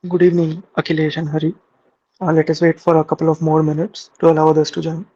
Good evening, Akhilesh and Hari. Let us wait for a couple of more minutes to allow others to join.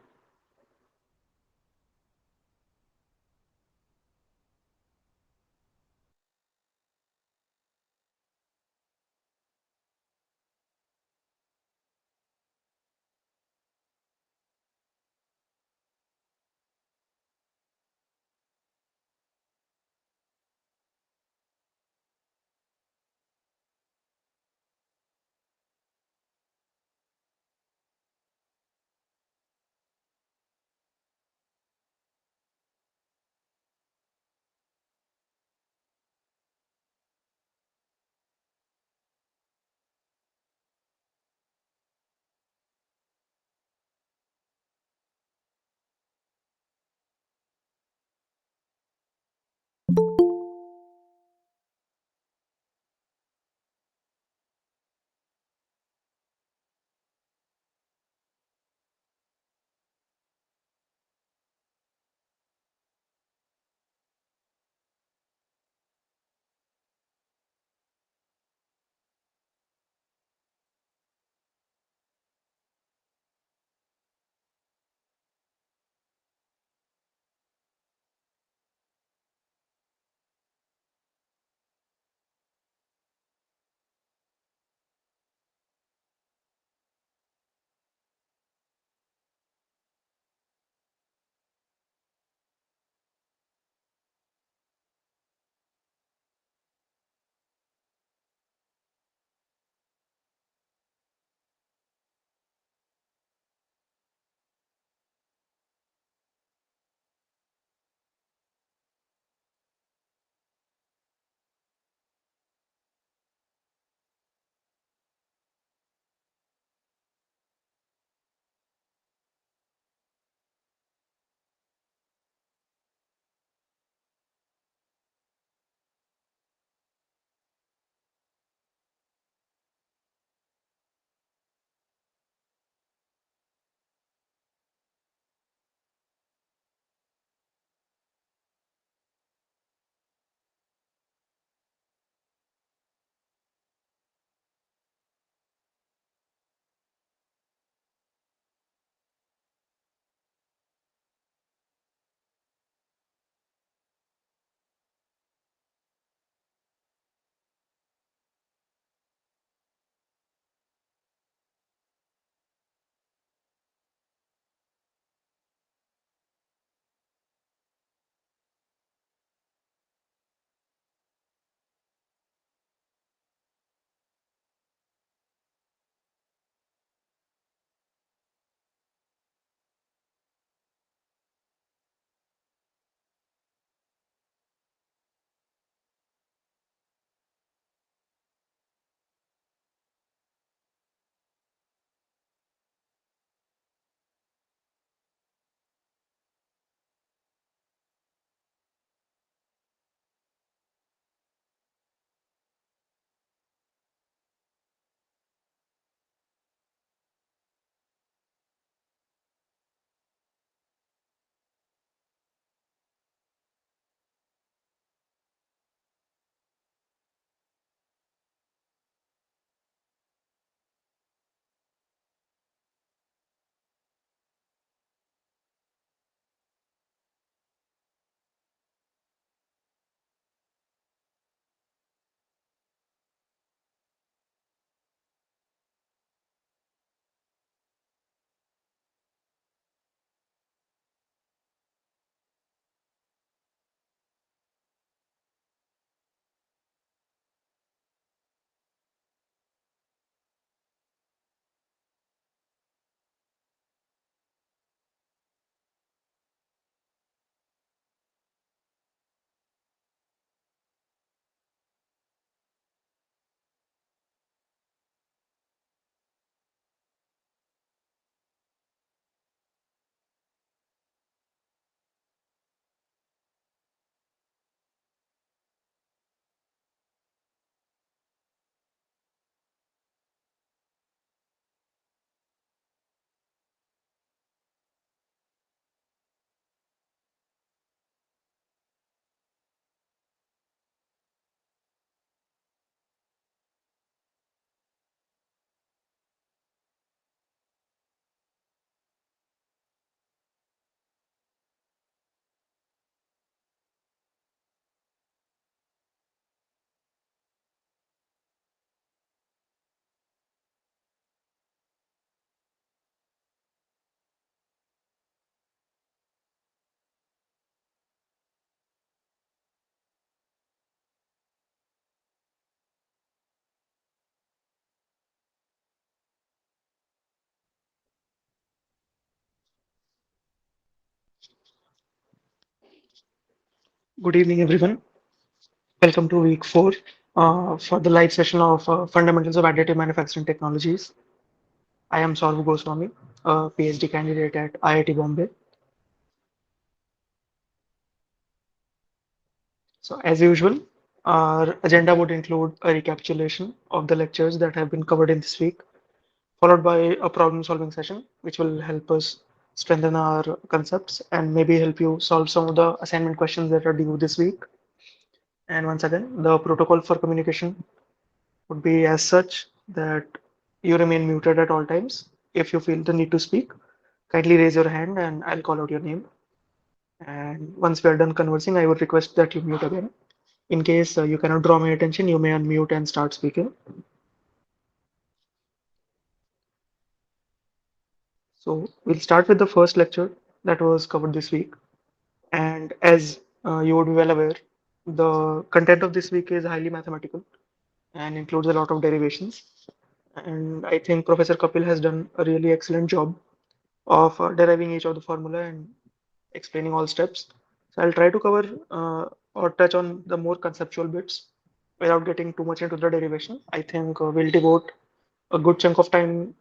Good evening, everyone. Welcome to week four for the live session of Fundamentals of Additive Manufacturing Technologies. I am Sourav Goswami, a PhD candidate at IIT Bombay. So, as usual, our agenda would include a recapitulation of the lectures that have been covered in this week, followed by a problem-solving session, which will help us strengthen our concepts and maybe help you solve some of the assignment questions that are due this week. And once again, the protocol for communication would be as such that you remain muted at all times. If you feel the need to speak, kindly raise your hand and I'll call out your name. And once we are done conversing, I would request that you mute again. In case you cannot draw my attention, you may unmute and start speaking. So we'll start with the first lecture that was covered this week. And as you would be well aware, the content of this week is highly mathematical and includes a lot of derivations. And I think Professor Kapil has done a really excellent job of deriving each of the formula and explaining all steps. So I'll try to cover or touch on the more conceptual bits without getting too much into the derivation. I think we'll devote a good chunk of time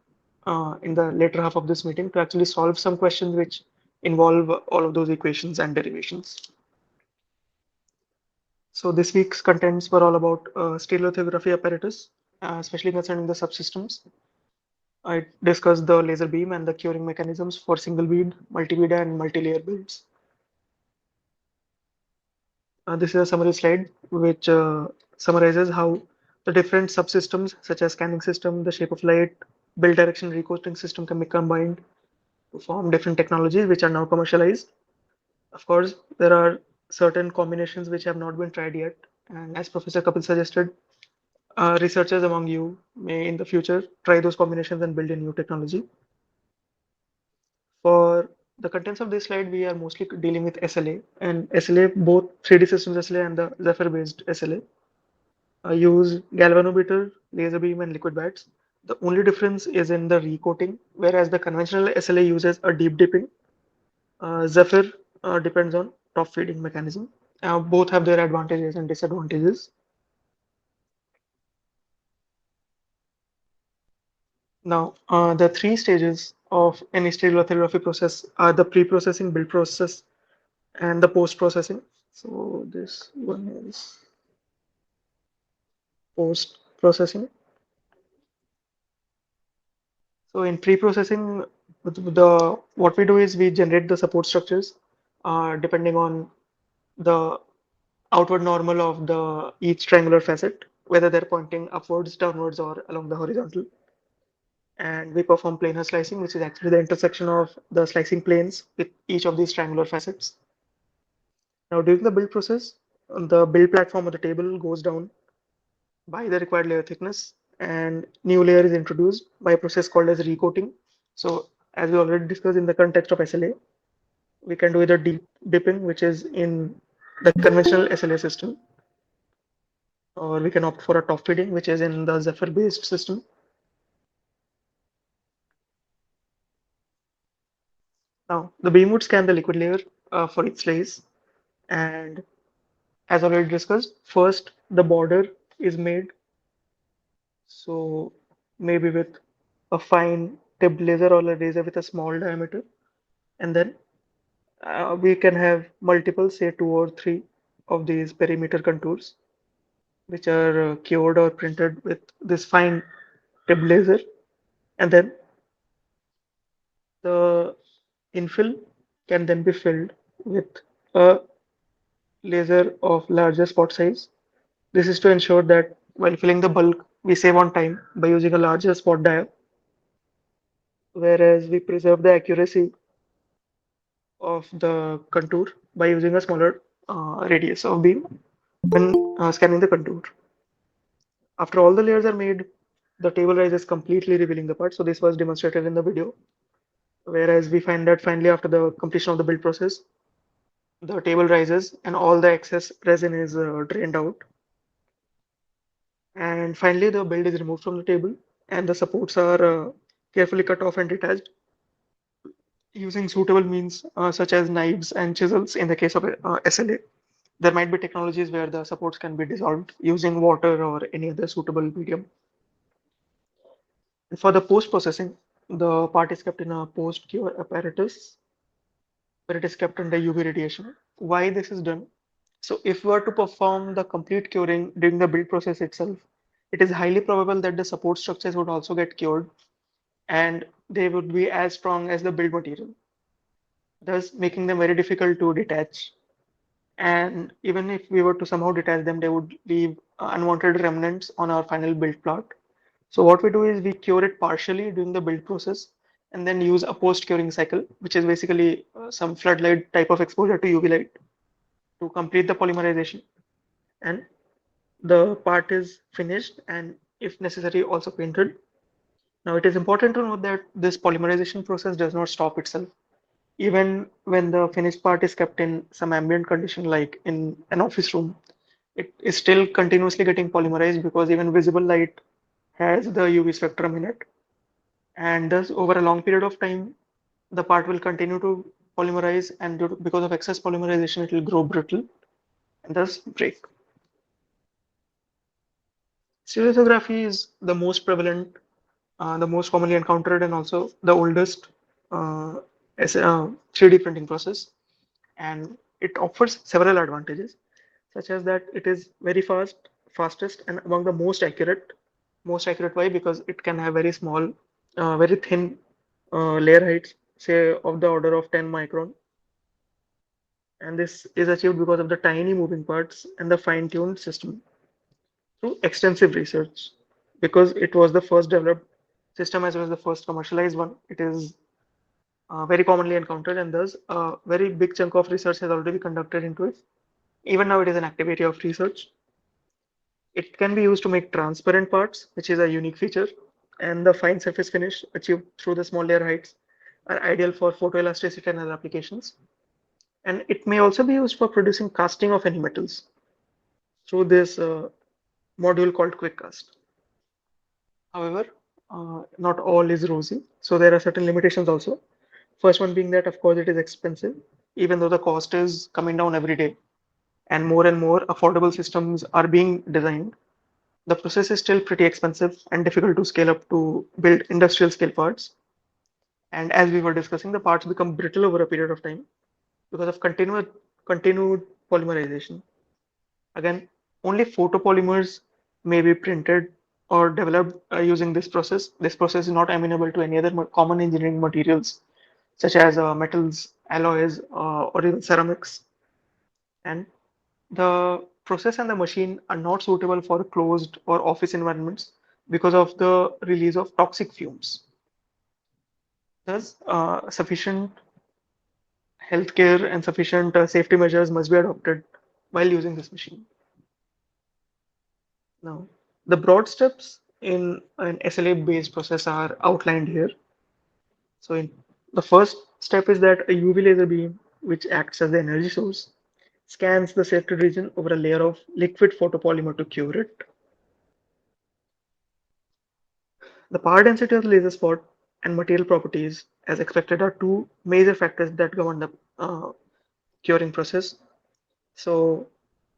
in the later half of this meeting to actually solve some questions which involve all of those equations and derivations. So this week's contents were all about stereolithography apparatus, especially concerning the subsystems. I discussed the laser beam and the curing mechanisms for single bead, multi-bead, and multi-layer builds. This is a summary slide which summarizes how the different subsystems, such as scanning system, the shape of light, build direction recoding system, can be combined to form different technologies which are now commercialized. Of course, there are certain combinations which have not been tried yet, and as Professor Kapil suggested, researchers among you may in the future try those combinations and build a new technology. For the contents of this slide, we are mostly dealing with SLA, and SLA, both 3D systems SLA and the Zephyr-based SLA, use galvanometer, laser beam, and liquid bats. The only difference is in the recoating, whereas the conventional SLA uses a deep dipping. Zephyr depends on top feeding mechanism. Both have their advantages and disadvantages. Now, the three stages of any stereolithography process are the pre-processing, build process, and the post-processing. So this one is post-processing. So in pre-processing, the what we do is we generate the support structures depending on the outward normal of the each triangular facet, whether they're pointing upwards, downwards, or along the horizontal. And we perform planar slicing, which is actually the intersection of the slicing planes with each of these triangular facets. Now, during the build process, the build platform or the table goes down by the required layer thickness, and new layer is introduced by a process called as recoating. So, as we already discussed in the context of SLA, we can do either deep dipping, which is in the conventional SLA system, or we can opt for a top feeding, which is in the Zephyr-based system. Now, the beam would scan the liquid layer for its slice, and as already discussed, first the border is made, so maybe with a fine tipped laser or a laser with a small diameter, and then we can have multiple, say 2 or 3 of these perimeter contours, which are cured or printed with this fine tipped laser, and then the infill can then be filled with a laser of larger spot size. This is to ensure that while filling the bulk, we save on time by using a larger spot dia, whereas we preserve the accuracy of the contour by using a smaller radius of beam when scanning the contour. After all the layers are made, the table rises completely revealing the part. So this was demonstrated in the video. Whereas we find that finally after the completion of the build process, the table rises and all the excess resin is drained out. And finally, the build is removed from the table and the supports are carefully cut off and detached using suitable means such as knives and chisels in the case of SLA. there might be technologies where the supports can be dissolved using water or any other suitable medium. And for the post-processing, the part is kept in a post-cure apparatus where it is kept under UV radiation. Why this is done? So if we were to perform the complete curing during the build process itself, it is highly probable that the support structures would also get cured and they would be as strong as the build material, thus making them very difficult to detach. And even if we were to somehow detach them, they would leave unwanted remnants on our final build plot. So what we do is we cure it partially during the build process and then use a post-curing cycle, which is basically some floodlight type of exposure to UV light to complete the polymerization. And the part is finished and if necessary also painted. Now it is important to note that this polymerization process does not stop itself. Even when the finished part is kept in some ambient condition like in an office room, it is still continuously getting polymerized because even visible light has the UV spectrum in it. And thus over a long period of time, the part will continue to polymerize and because of excess polymerization, it will grow brittle and thus break. Stereolithography is the most prevalent, the most commonly encountered, and also the oldest uh, 3D printing process. And it offers several advantages, such as that it is very fast, fastest, and among the most accurate. Most accurate why? Because it can have very small, very thin layer heights, say of the order of 10 micron. And this is achieved because of the tiny moving parts and the fine-tuned system through extensive research. Because it was the first developed system as well as the first commercialized one, it is very commonly encountered, and thus a very big chunk of research has already been conducted into it. Even now, it is an active area of research. It can be used to make transparent parts, which is a unique feature, and the fine surface finish achieved through the small layer heights are ideal for photoelasticity and other applications. And it may also be used for producing casting of any metals through this module called quick cast. However, not all is rosy, so there are certain limitations also. First one being that, of course, it is expensive, even though the cost is coming down every day and more affordable systems are being designed. The process is still pretty expensive and difficult to scale up to build industrial scale parts. And as we were discussing, the parts become brittle over a period of time because of continued polymerization. Again, only photopolymers may be printed or developed using this process. This process is not amenable to any other common engineering materials such as metals, alloys, or even ceramics. And the process and the machine are not suitable for closed or office environments because of the release of toxic fumes. Thus, sufficient healthcare and sufficient safety measures must be adopted while using this machine. Now, the broad steps in an SLA-based process are outlined here. So, the first step is that a UV laser beam, which acts as the energy source, scans the selected region over a layer of liquid photopolymer to cure it. The power density of the laser spot and material properties, as expected, are two major factors that govern the curing process. So,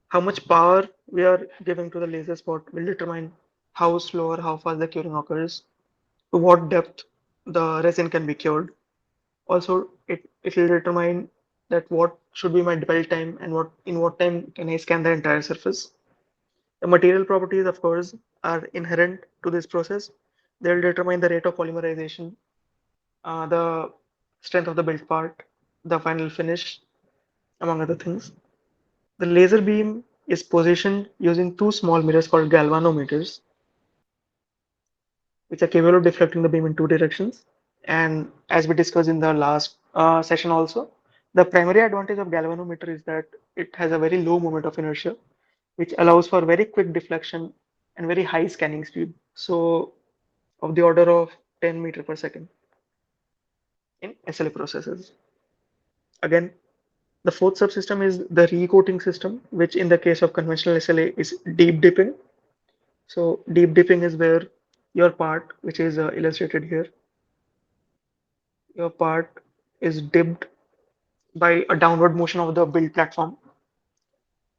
how much power we are giving to the laser spot will determine how slow or how fast the curing occurs, to what depth the resin can be cured. Also, it will determine that what should be my dwell time and what time can I scan the entire surface. The material properties, of course, are inherent to this process. They will determine the rate of polymerization, the strength of the built part, the final finish, among other things. The laser beam is positioned using two small mirrors called galvanometers, which are capable of deflecting the beam in two directions. And as we discussed in the last session also, the primary advantage of galvanometer is that it has a very low moment of inertia, which allows for very quick deflection and very high scanning speed. So of the order of 10 meter per second in SLA processes. Again, the fourth subsystem is the recoating system, which in the case of conventional SLA is deep dipping. So deep dipping is where your part, which is illustrated here, your part is dipped by a downward motion of the build platform.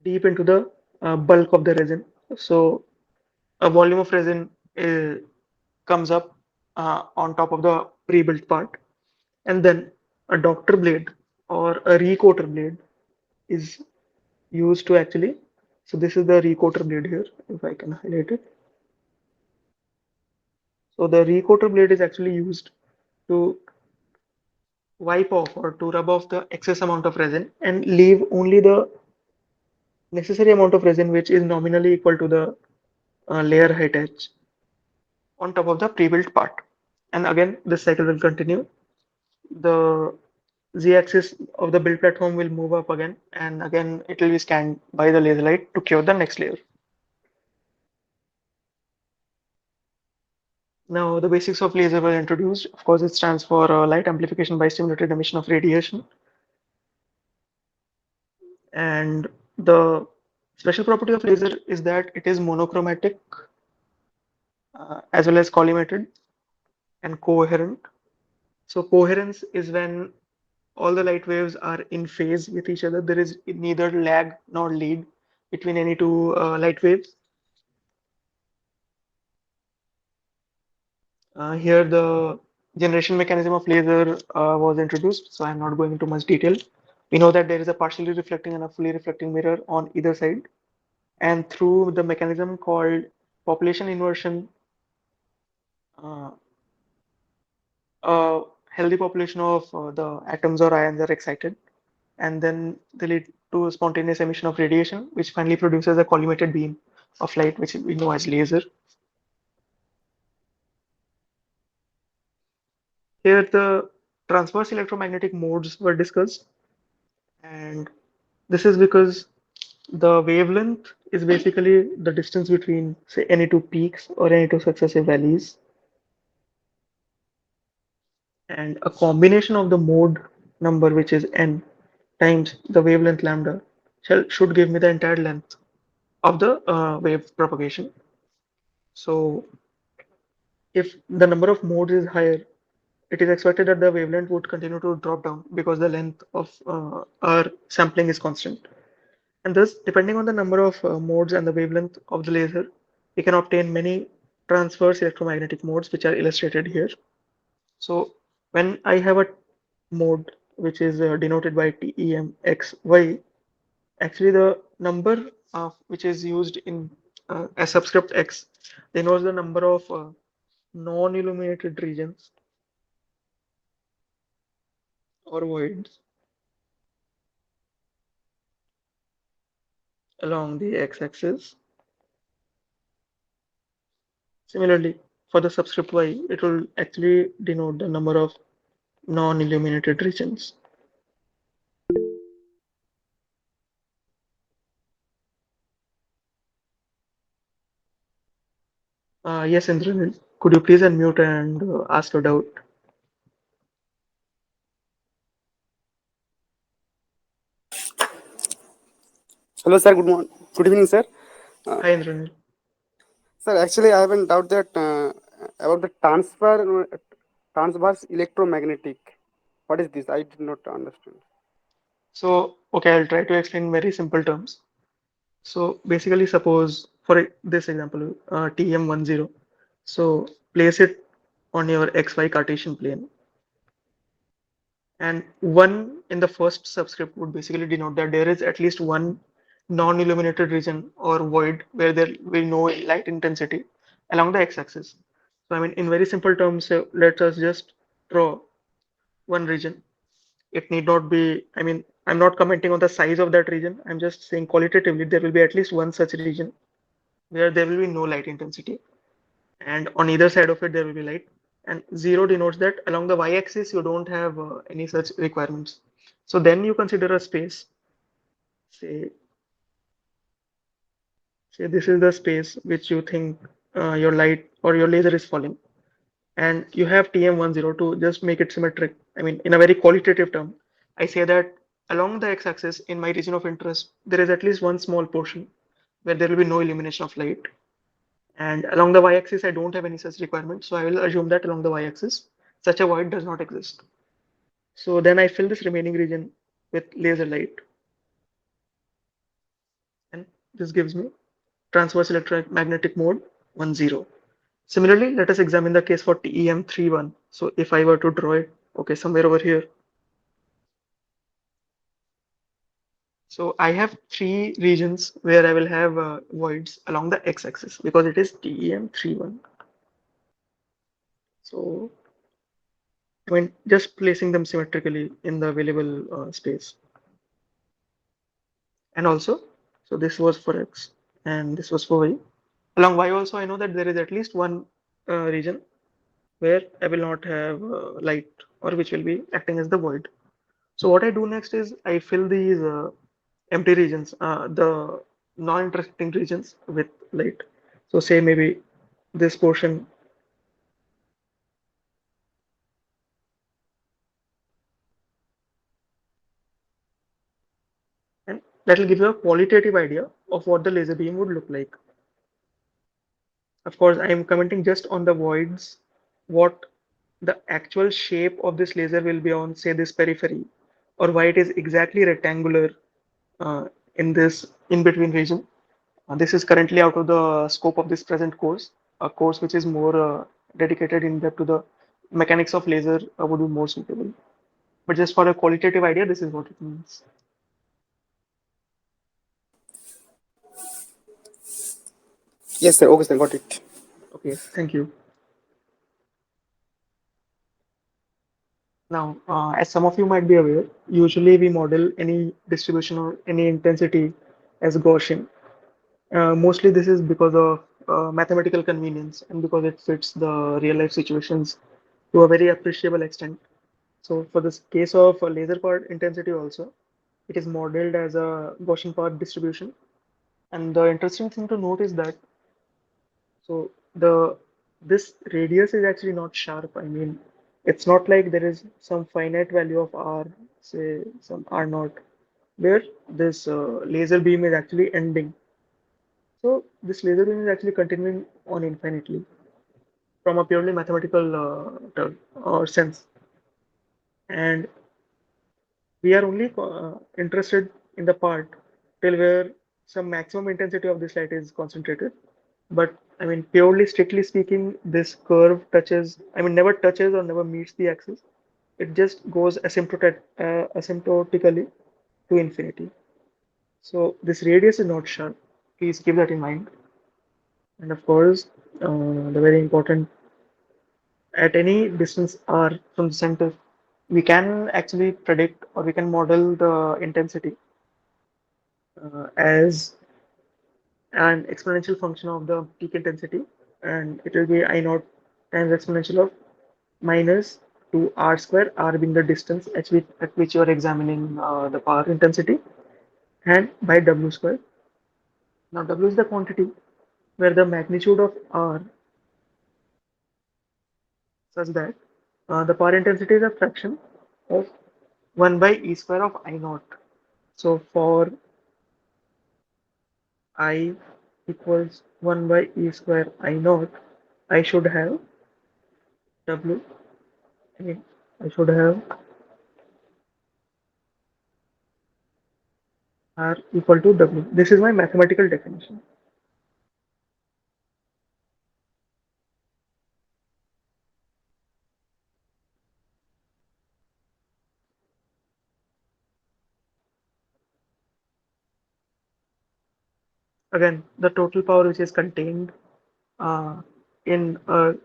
deep into the bulk of the resin. So a volume of resin comes up on top of the pre-built part, and then a doctor blade or a recoater blade is used to actually. So this is the recoater blade here, if I can highlight it. So the recoater blade is actually used to wipe off or to rub off the excess amount of resin and leave only the necessary amount of resin which is nominally equal to the layer height edge on top of the pre-built part. And again, this cycle will continue. The z-axis of the build platform will move up again, and again it will be scanned by the laser light to cure the next layer. Now, the basics of laser were introduced. Of course, it stands for light amplification by stimulated emission of radiation. And the special property of laser is that it is monochromatic as well as collimated and coherent. So, coherence is when all the light waves are in phase with each other. There is neither lag nor lead between any two light waves. Here, the generation mechanism of laser was introduced, so I'm not going into much detail. We know that there is a partially reflecting and a fully reflecting mirror on either side, and through the mechanism called population inversion, uh, a healthy population of the atoms or ions are excited, and then they lead to spontaneous emission of radiation, which finally produces a collimated beam of light, which we know as laser. Here, the transverse electromagnetic modes were discussed, and this is because the wavelength is basically the distance between, say, any two peaks or any two successive valleys, and a combination of the mode number, which is n, times the wavelength lambda, should give me the entire length of the wave propagation. So, if the number of modes is higher, it is expected that the wavelength would continue to drop down because the length of our sampling is constant. And thus, depending on the number of modes and the wavelength of the laser, we can obtain many transverse electromagnetic modes, which are illustrated here. So, when I have a mode which is denoted by TEMXY, actually the number which is used in as subscript X denotes the number of non-illuminated regions or voids along the x-axis. Similarly, for the subscript Y, it will actually denote the number of non-illuminated regions. Yes, Indranil, could you please unmute and ask your doubt? Hello, sir. Good morning. Good evening, sir. Uh, Hi, Indranil. Sir, actually, I have a doubt that about the transverse electromagnetic. What is this? I did not understand. So, okay, I'll try to explain in very simple terms. So, basically, suppose for this example, TM10. So, place it on your XY Cartesian plane, and one in the first subscript would basically denote that there is at least one non-illuminated region or void where there will be no light intensity along the x-axis. So I mean, in very simple terms, let us just draw one region. It need not be, I mean, I'm not commenting on the size of that region. I'm just saying qualitatively there will be at least one such region where there will be no light intensity, and on either side of it there will be light. And zero denotes that along the y-axis you don't have any such requirements. So then you consider a space. Say, say this is the space which you think your light or your laser is falling, and you have TM10 to just make it symmetric. I mean, in a very qualitative term, I say that along the x-axis in my region of interest, there is at least one small portion where there will be no illumination of light. And along the y-axis, I don't have any such requirement. So I will assume that along the y-axis, such a void does not exist. So then I fill this remaining region with laser light. This gives me transverse electromagnetic mode 10. Similarly, let us examine the case for TEM31. So if I were to draw it, okay, somewhere over here. So I have three regions where I will have voids along the x-axis because it is TEM31. So when just placing them symmetrically in the available space. And also, so this was for x and this was for y. Along y also, I know that there is at least one region where I will not have light or which will be acting as the void. So what I do next is I fill these empty regions, the non-intersecting regions with light. So say maybe this portion, and that will give you a qualitative idea of what the laser beam would look like. Of course, I am commenting just on the voids, what the actual shape of this laser will be on, say, this periphery, or why it is exactly rectangular in this in-between region. This is currently out of the scope of this present course, a course which is more dedicated in depth to the mechanics of laser would be more suitable. But just for a qualitative idea, this is what it means. Yes, sir. Okay, sir. Got it. Okay, thank you. Now, as some of you might be aware, usually we model any distribution or any intensity as Gaussian. Mostly this is because of mathematical convenience and because it fits the real life situations to a very appreciable extent. So for this case of laser part intensity also, it is modeled as a Gaussian path distribution. And the interesting thing to note is that so the this radius is actually not sharp. I mean, it's not like there is some finite value of r, say some r naught, where this laser beam is actually ending. So this laser beam is actually continuing on infinitely from a purely mathematical term or sense. And we are only interested in the part till where some maximum intensity of this light is concentrated. But I mean, purely strictly speaking, this curve touches, I mean, never touches or never meets the axis. It just goes asymptotically to infinity. So this radius is not sharp. Please keep that in mind. And of course, the very important at any distance r from the center, we can actually predict or we can model the intensity as an exponential function of the peak intensity, and it will be I naught times exponential of minus 2 r square, r being the distance at which you are examining the power intensity, and by w square. Now w is the quantity where the magnitude of r such that the power intensity is a fraction of 1 by e square of I naught. So for I equals 1 by e square I naught, I should have W, again, I should have R equal to W. This is my mathematical definition. Again, the total power which is contained uh, in a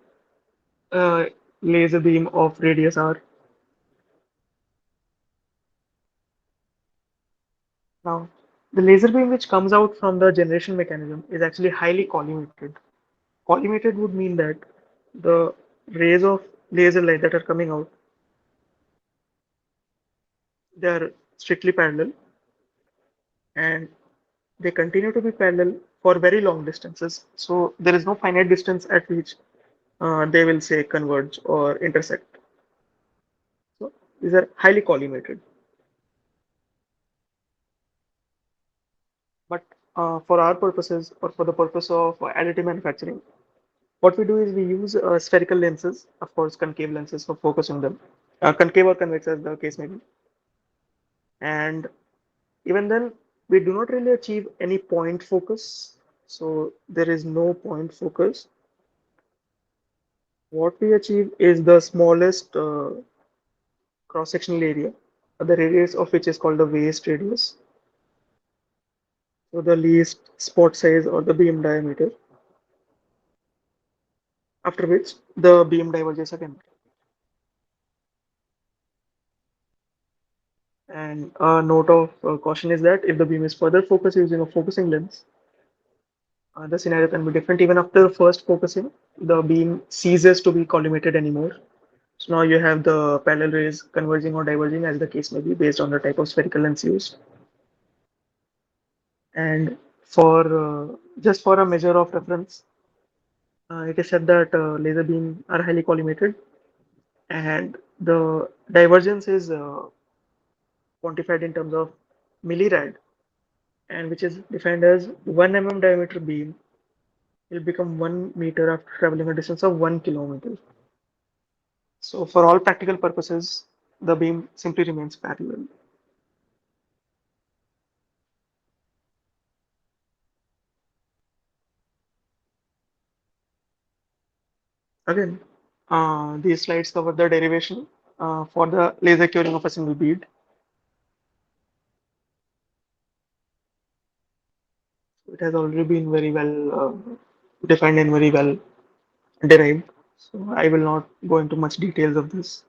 laser beam of radius R. Now, the laser beam which comes out from the generation mechanism is actually highly collimated. Collimated would mean that the rays of laser light that are coming out, they are strictly parallel and they continue to be parallel for very long distances. So there is no finite distance at which they will say converge or intersect. So these are highly collimated. But for our purposes or for the purpose of additive manufacturing, what we do is we use spherical lenses, of course, concave lenses for focusing them, concave or convex as the case may be. And even then, we do not really achieve any point focus. So there is no point focus. What we achieve is the smallest cross-sectional area, the radius of which is called the waist radius. So the least spot size or the beam diameter, after which the beam diverges again. And a note of caution is that if the beam is further focused using a focusing lens, the scenario can be different. Even after first focusing, the beam ceases to be collimated anymore. So now you have the parallel rays converging or diverging as the case may be based on the type of spherical lens used. And for just for a measure of reference, it is said that laser beam are highly collimated and the divergence is quantified in terms of millirad and which is defined as 1 diameter beam will become 1 meter after traveling a distance of 1 kilometer. So for all practical purposes, the beam simply remains parallel. Again, these slides cover the derivation for the laser curing of a single bead. It has already been very well defined and very well derived. So I will not go into much details of this.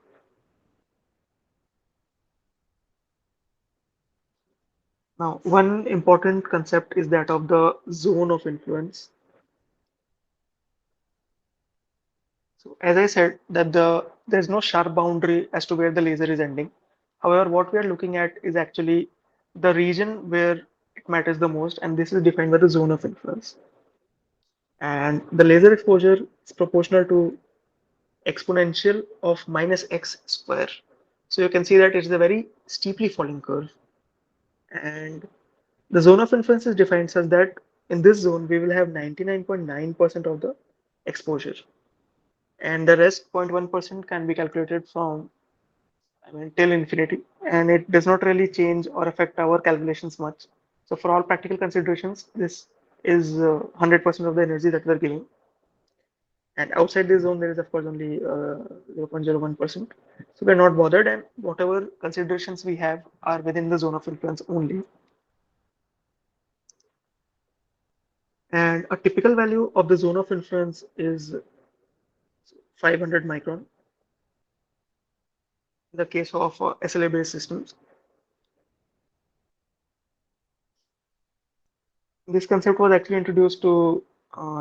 Now, one important concept is that of the zone of influence. So as I said, that there's no sharp boundary as to where the laser is ending. However, what we are looking at is actually the region where it matters the most, and this is defined by the zone of influence. And the laser exposure is proportional to exponential of minus x square. So you can see that it's a very steeply falling curve. And the zone of influence is defined such that in this zone we will have 99.9% of the exposure, and the rest 0.1% can be calculated from, I mean, till infinity, and it does not really change or affect our calculations much. So for all practical considerations, this is 100% of the energy that we're giving. And outside this zone, there is of course only 0.01%. So we're not bothered, and whatever considerations we have are within the zone of influence only. And a typical value of the zone of influence is 500 micron in the case of SLA-based systems. This concept was actually introduced to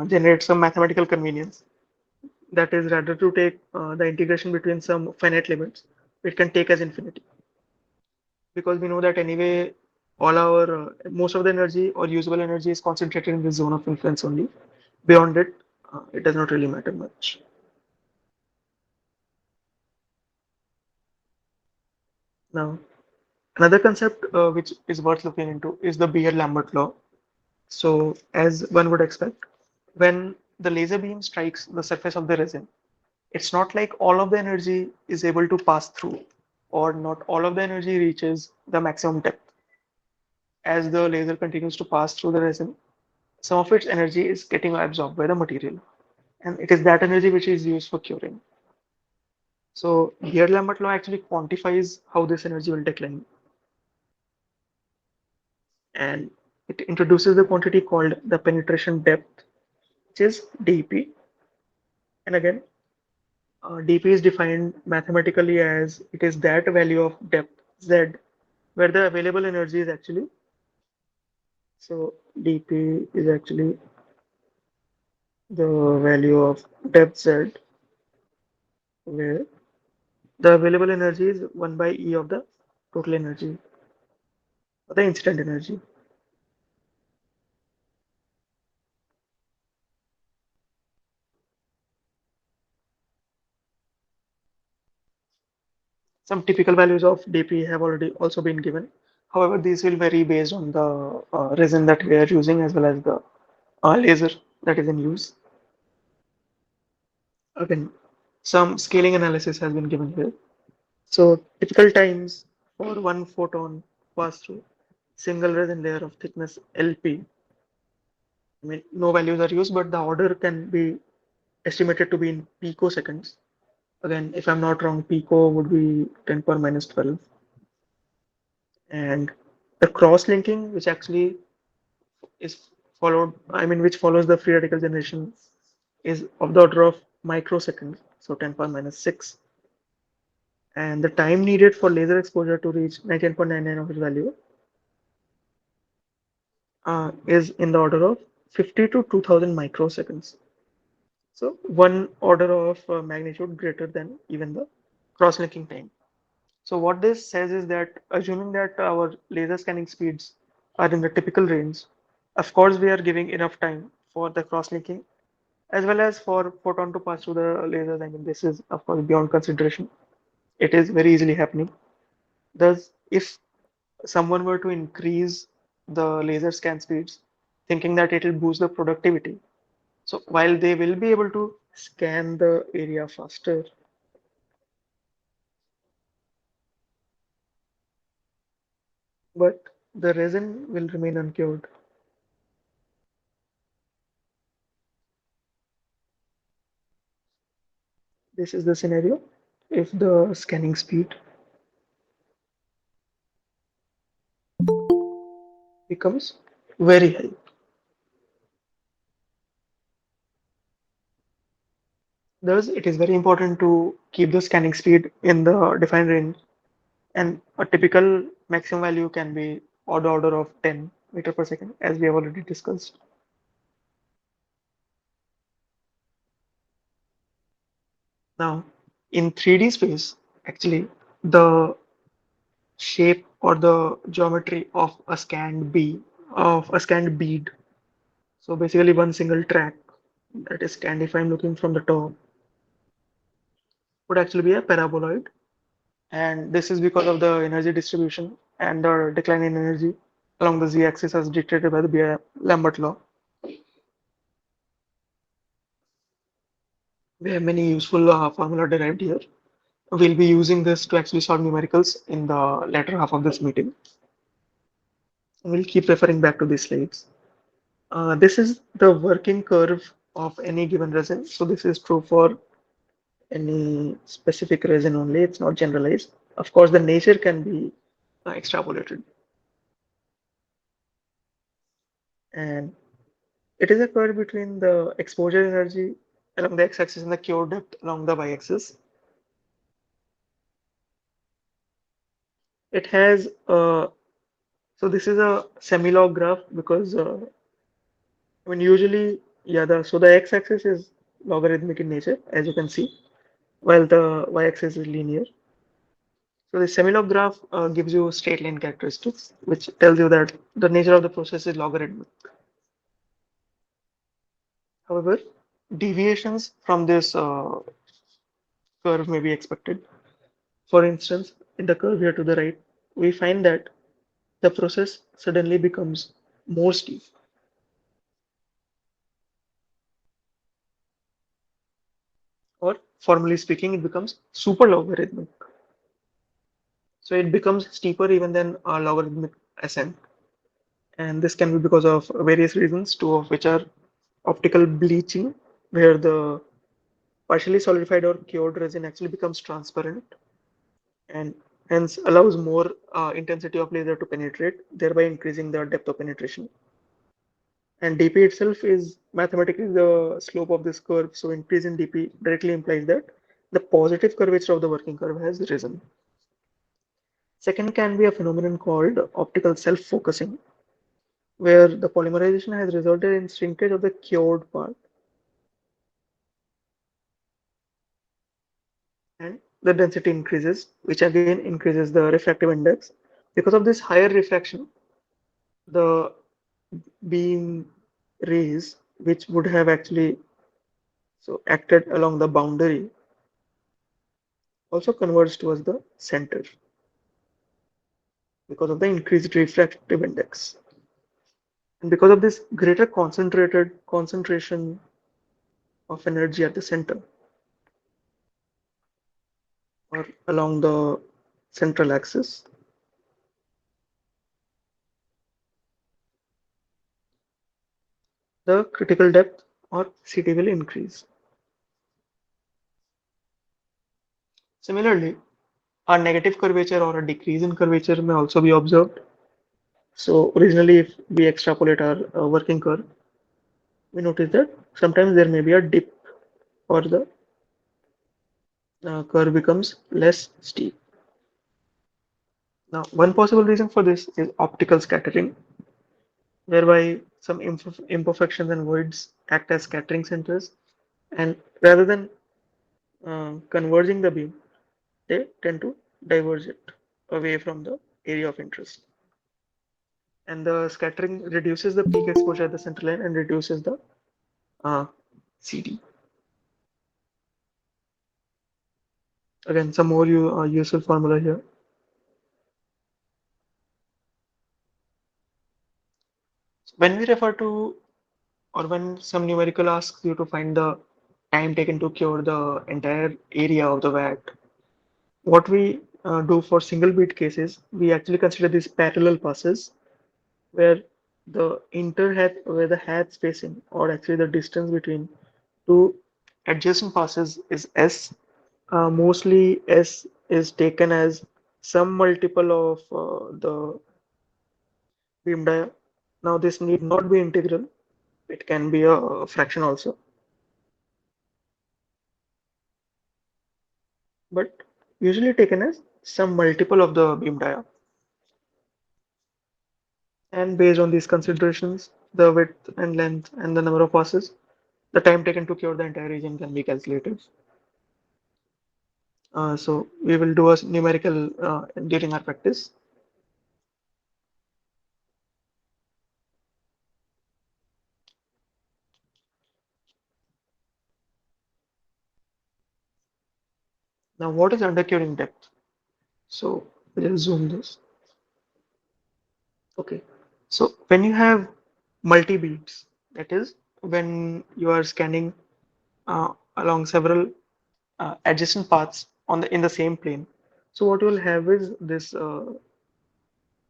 generate some mathematical convenience. That is, rather to take the integration between some finite limits, it can take as infinity. Because we know that anyway, all our most of the energy or usable energy is concentrated in the zone of influence only. Beyond it, it does not really matter much. Now, another concept which is worth looking into is the Beer-Lambert law. So, as one would expect, when the laser beam strikes the surface of the resin, it's not like all of the energy is able to pass through, or not all of the energy reaches the maximum depth. As the laser continues to pass through the resin, some of its energy is getting absorbed by the material, and it is that energy which is used for curing. So, Beer-Lambert law actually quantifies how this energy will decline, and it introduces the quantity called the penetration depth, which is dP. And again, dP is defined mathematically as it is that value of depth z where the available energy is actually. So dP is actually the value of depth z where the available energy is 1 by E of the total energy or the incident energy. Some typical values of dP have already also been given. However, these will vary based on the resin that we are using as well as the laser that is in use. Again, some scaling analysis has been given here. So typical times for one photon pass through single resin layer of thickness LP. I mean, no values are used, but the order can be estimated to be in picoseconds. Again, if I'm not wrong, pico would be 10 power minus 12. And the cross-linking, which actually is followed, I mean, which follows the free radical generation, is of the order of microseconds, so 10 power minus 6. And the time needed for laser exposure to reach 19.99 of its value is in the order of 50 to 2000 microseconds. So one order of magnitude greater than even the cross-linking time. So what this says is that assuming that our laser scanning speeds are in the typical range, of course we are giving enough time for the cross-linking as well as for photon to pass through the lasers. I mean, this is of course beyond consideration. It is very easily happening. Thus, if someone were to increase the laser scan speeds, thinking that it will boost the productivity, so while they will be able to scan the area faster, but the resin will remain uncured. This is the scenario if the scanning speed becomes very high. Thus, it is very important to keep the scanning speed in the defined range, and a typical maximum value can be of the order of 10 meter per second, as we have already discussed. Now, in 3D space, actually, the shape or the geometry of a scanned bead. So basically one single track that is scanned if I'm looking from the top would actually be a paraboloid. And this is because of the energy distribution and the decline in energy along the z-axis as dictated by the Lambert law. We have many useful formula derived here. We'll be using this to actually solve numericals in the latter half of this meeting. We'll keep referring back to these slides. This is the working curve of any given resin. So this is true for any specific resin only. It's not generalized. Of course, the nature can be extrapolated. And it is a curve between the exposure energy along the x-axis and the cure depth along the y-axis. It has so this is a semi-log graph because I mean usually yeah the x-axis is logarithmic in nature as you can see while the y-axis is linear. So the semi-log graph gives you straight line characteristics which tells you that the nature of the process is logarithmic. However, deviations from this curve may be expected. For instance, in the curve here to the right, we find that the process suddenly becomes more steep, or formally speaking, it becomes super logarithmic. So it becomes steeper even than a logarithmic ascent. And this can be because of various reasons, two of which are optical bleaching, where the partially solidified or cured resin actually becomes transparent and hence allows more intensity of laser to penetrate, thereby increasing the depth of penetration. And dp itself is mathematically the slope of this curve, so increase in dp directly implies that the positive curvature of the working curve has risen. Second can be a phenomenon called optical self-focusing, where the polymerization has resulted in shrinkage of the cured part and the density increases, which again increases the refractive index. Because of this higher refraction, the beam rays, which would have actually acted along the boundary, also converge towards the center because of the increased refractive index. And because of this greater concentrated concentration of energy at the center or along the central axis, the critical depth or CT will increase. Similarly, a negative curvature or a decrease in curvature may also be observed. So originally, if we extrapolate our working curve, we notice that sometimes there may be a dip or the curve becomes less steep. Now, one possible reason for this is optical scattering, whereby some imperfections and voids act as scattering centers, and rather than converging the beam, they tend to diverge it away from the area of interest. And the scattering reduces the peak exposure at the center line and reduces the uh, CD. Again, some more useful formula here. When we refer to, or when some numerical asks you to find the time taken to cure the entire area of the vat, what we do for single bead cases, we actually consider these parallel passes where where the hat spacing, or actually the distance between two adjacent passes is S. Mostly S is taken as some multiple of the beam dia. Now this need not be integral. It can be a fraction also, but usually taken as some multiple of the beam dia. And based on these considerations, the width and length and the number of passes, the time taken to cure the entire region can be calculated. So we will do a numerical during our practice. Now, what is undercuring depth? So we'll zoom this. Okay. So when you have multi beats, that is when you are scanning along several adjacent paths on the in the same plane. So what you will have is this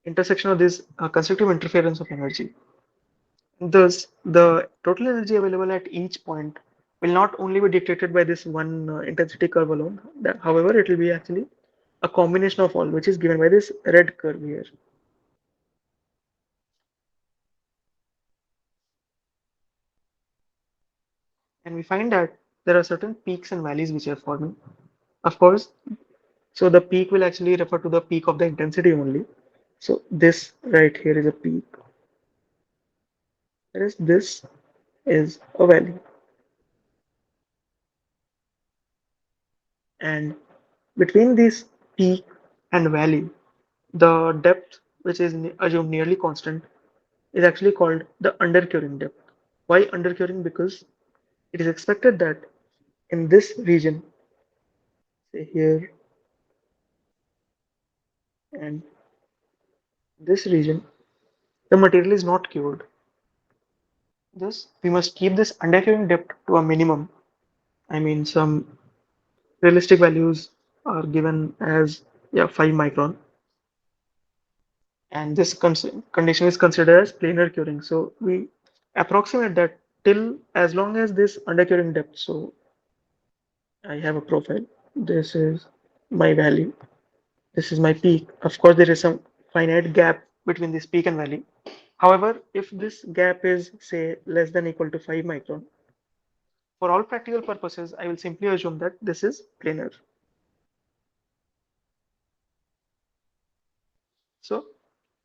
intersection of this constructive interference of energy. Thus, the total energy available at each point will not only be dictated by this one intensity curve alone. However, it will be actually a combination of all, which is given by this red curve here. And we find that there are certain peaks and valleys which are forming. Of course, so the peak will actually refer to the peak of the intensity only. So this right here is a peak, whereas this is a valley. And between this peak and valley, the depth, which is assumed nearly constant, is actually called the undercuring depth. Why undercuring? Because it is expected that in this region, say here and this region, the material is not cured. Thus, we must keep this undercuring depth to a minimum. I mean, some realistic values are given as, yeah, 5 micron, and this condition is considered as planar curing. So we approximate that till as long as this undercuring depth. So I have a profile. This is my value. This is my peak. Of course, there is some finite gap between this peak and valley. However, if this gap is, say, less than equal to 5 micron, for all practical purposes, I will simply assume that this is planar. So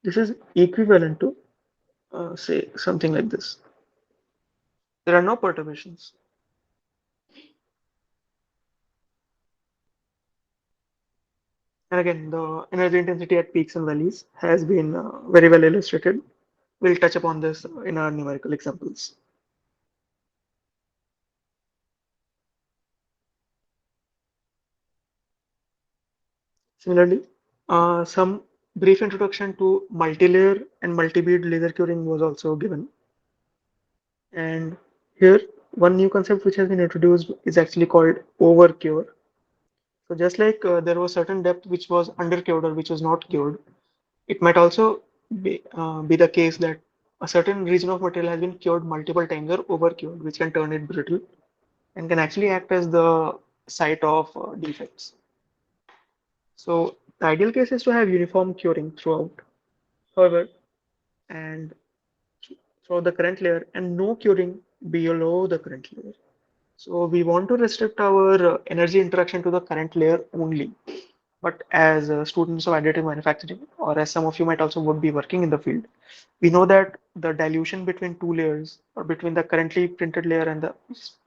this is equivalent to, say, something like this. There are no perturbations. And again, the energy intensity at peaks and valleys has been very well illustrated. We'll touch upon this in our numerical examples. Similarly, some brief introduction to multi-layer and multi-bead laser curing was also given. And here, one new concept which has been introduced is actually called overcure. So just like there was certain depth which was undercured or which was not cured, it might also be the case that a certain region of material has been cured multiple times or over cured, which can turn it brittle and can actually act as the site of defects. So the ideal case is to have uniform curing throughout, however, and throughout the current layer and no curing below the current layer. So we want to restrict our energy interaction to the current layer only. But as students of additive manufacturing, or as some of you might also would be working in the field, we know that the dilution between two layers, or between the currently printed layer and the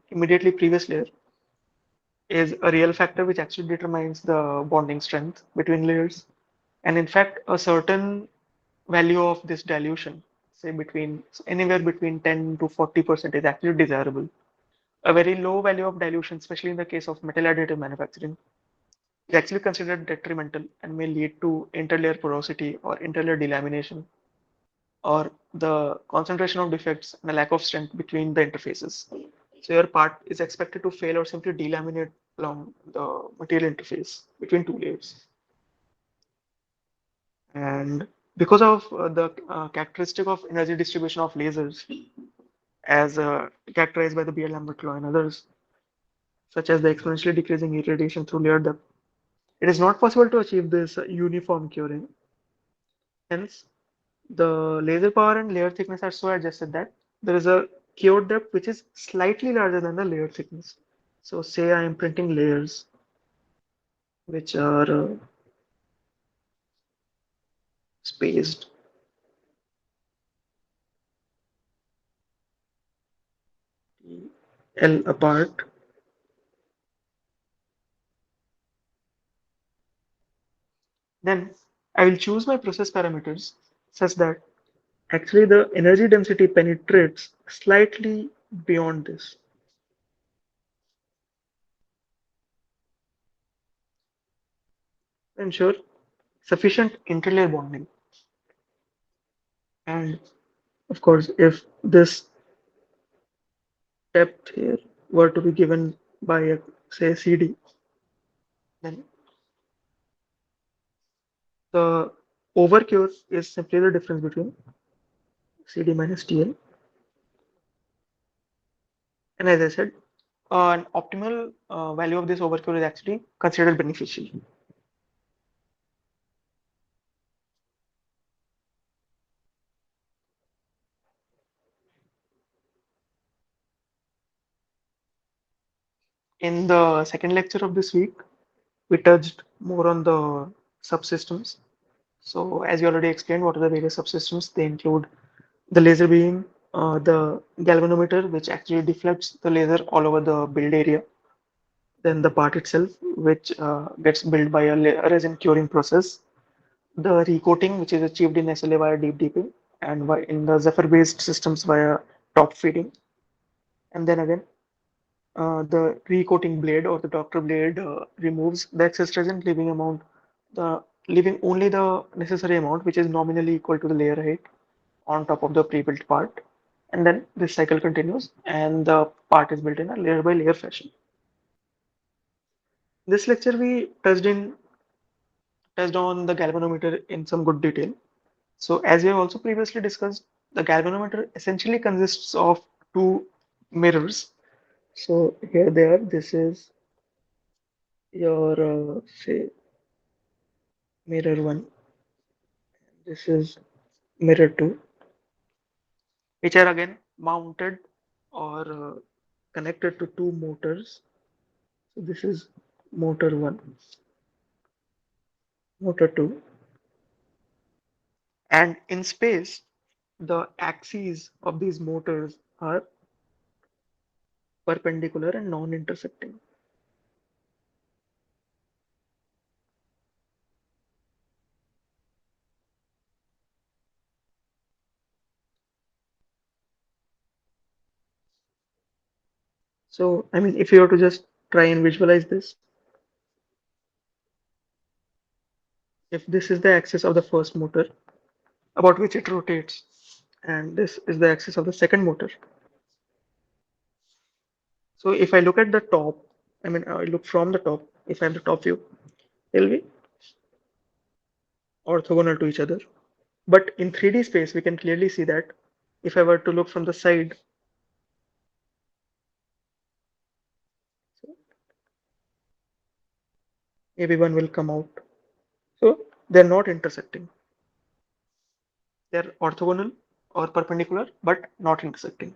immediately previous layer, is a real factor which actually determines the bonding strength between layers. And in fact, a certain value of this dilution, say between anywhere between 10 to 40% is actually desirable. A very low value of dilution, especially in the case of metal additive manufacturing, is actually considered detrimental and may lead to interlayer porosity or interlayer delamination or the concentration of defects and a lack of strength between the interfaces. So your part is expected to fail or simply delaminate along the material interface between two layers. And because of the characteristic of energy distribution of lasers, as characterized by the Beer-Lambert law and others, such as the exponentially decreasing irradiation through layer depth, it is not possible to achieve this uniform curing. Hence, the laser power and layer thickness are so adjusted that there is a cure depth which is slightly larger than the layer thickness. So, say I am printing layers which are spaced L apart, then I will choose my process parameters such that actually the energy density penetrates slightly beyond this to ensure sufficient interlayer bonding. And of course, if this depth here were to be given by a say CD, then the overcure is simply the difference between CD minus TL. And as I said, an optimal value of this overcure is actually considered beneficial. In the second lecture of this week, we touched more on the subsystems. So as you already explained, what are the various subsystems? They include the laser beam, the galvanometer, which actually deflects the laser all over the build area. Then the part itself, which gets built by a resin curing process. The recoating, which is achieved in SLA via deep deeping, and in the Zephyr-based systems via top feeding. And then again, the recoating blade or the doctor blade removes the excess resin, leaving only the necessary amount, which is nominally equal to the layer height on top of the pre-built part. And then this cycle continues, and the part is built in a layer by layer fashion. This lecture we touched on the galvanometer in some good detail. So as we have also previously discussed, the galvanometer essentially consists of two mirrors. So here they are. This is your say mirror one. This is mirror two, which are again mounted or connected to two motors. So this is motor one, motor two, and in space, the axes of these motors are perpendicular and non-intersecting. So, I mean, if you were to just try and visualize this, if this is the axis of the first motor about which it rotates, and this is the axis of the second motor. So, if I look at the top, I mean, I look from the top, if I have the top view, they'll be orthogonal to each other. But in 3D space, we can clearly see that if I were to look from the side, so maybe one will come out. So they're not intersecting. They're orthogonal or perpendicular, but not intersecting.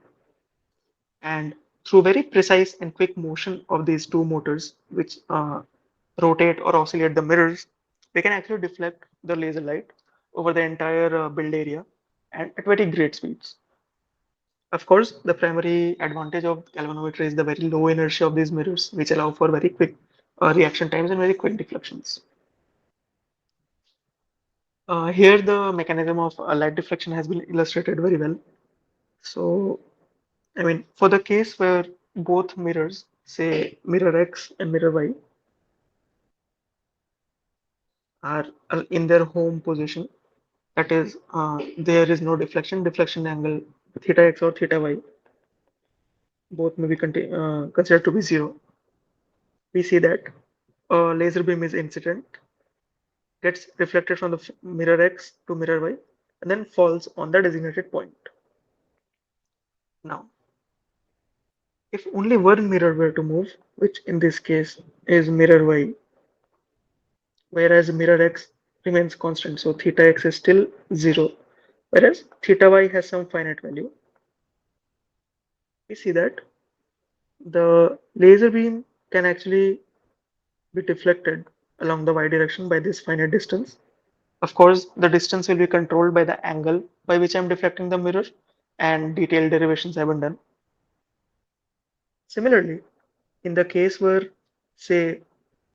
And through very precise and quick motion of these two motors, which rotate or oscillate the mirrors, we can actually deflect the laser light over the entire build area and at very great speeds. Of course, the primary advantage of galvanometry is the very low inertia of these mirrors, which allow for very quick reaction times and very quick deflections. Here, the mechanism of light deflection has been illustrated very well. So, I mean, for the case where both mirrors, say mirror X and mirror Y, are in their home position, that is, there is no deflection, deflection angle theta X or theta Y, both may be considered to be zero. We see that a laser beam is incident, gets reflected from the mirror X to mirror Y, and then falls on the designated point. Now, if only one mirror were to move, which in this case is mirror Y, whereas mirror X remains constant, so theta X is still zero, whereas theta Y has some finite value, we see that the laser beam can actually be deflected along the y direction by this finite distance. Of course, the distance will be controlled by the angle by which I'm deflecting the mirror, and detailed derivations have been done. Similarly, in the case where, say,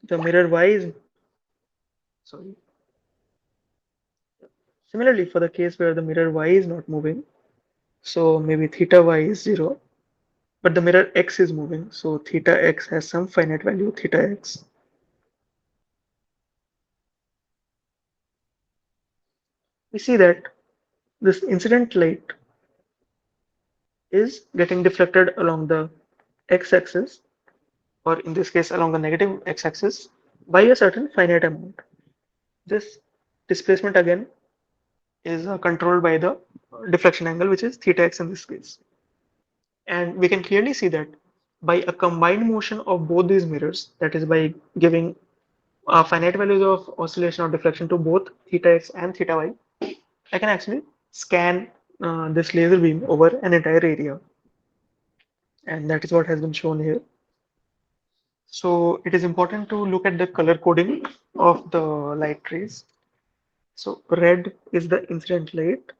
the mirror y is, sorry, similarly for the case where the mirror y is not moving, so maybe theta y is zero, but the mirror x is moving, so theta x has some finite value, theta x. We see that this incident light is getting deflected along the x-axis, or in this case along the negative x-axis, by a certain finite amount. This displacement again is controlled by the deflection angle, which is theta x in this case. And we can clearly see that by a combined motion of both these mirrors, that is by giving finite values of oscillation or deflection to both theta x and theta y, I can actually scan this laser beam over an entire area. And that is what has been shown here. So it is important to look at the color coding of the light rays. So red is the incident light,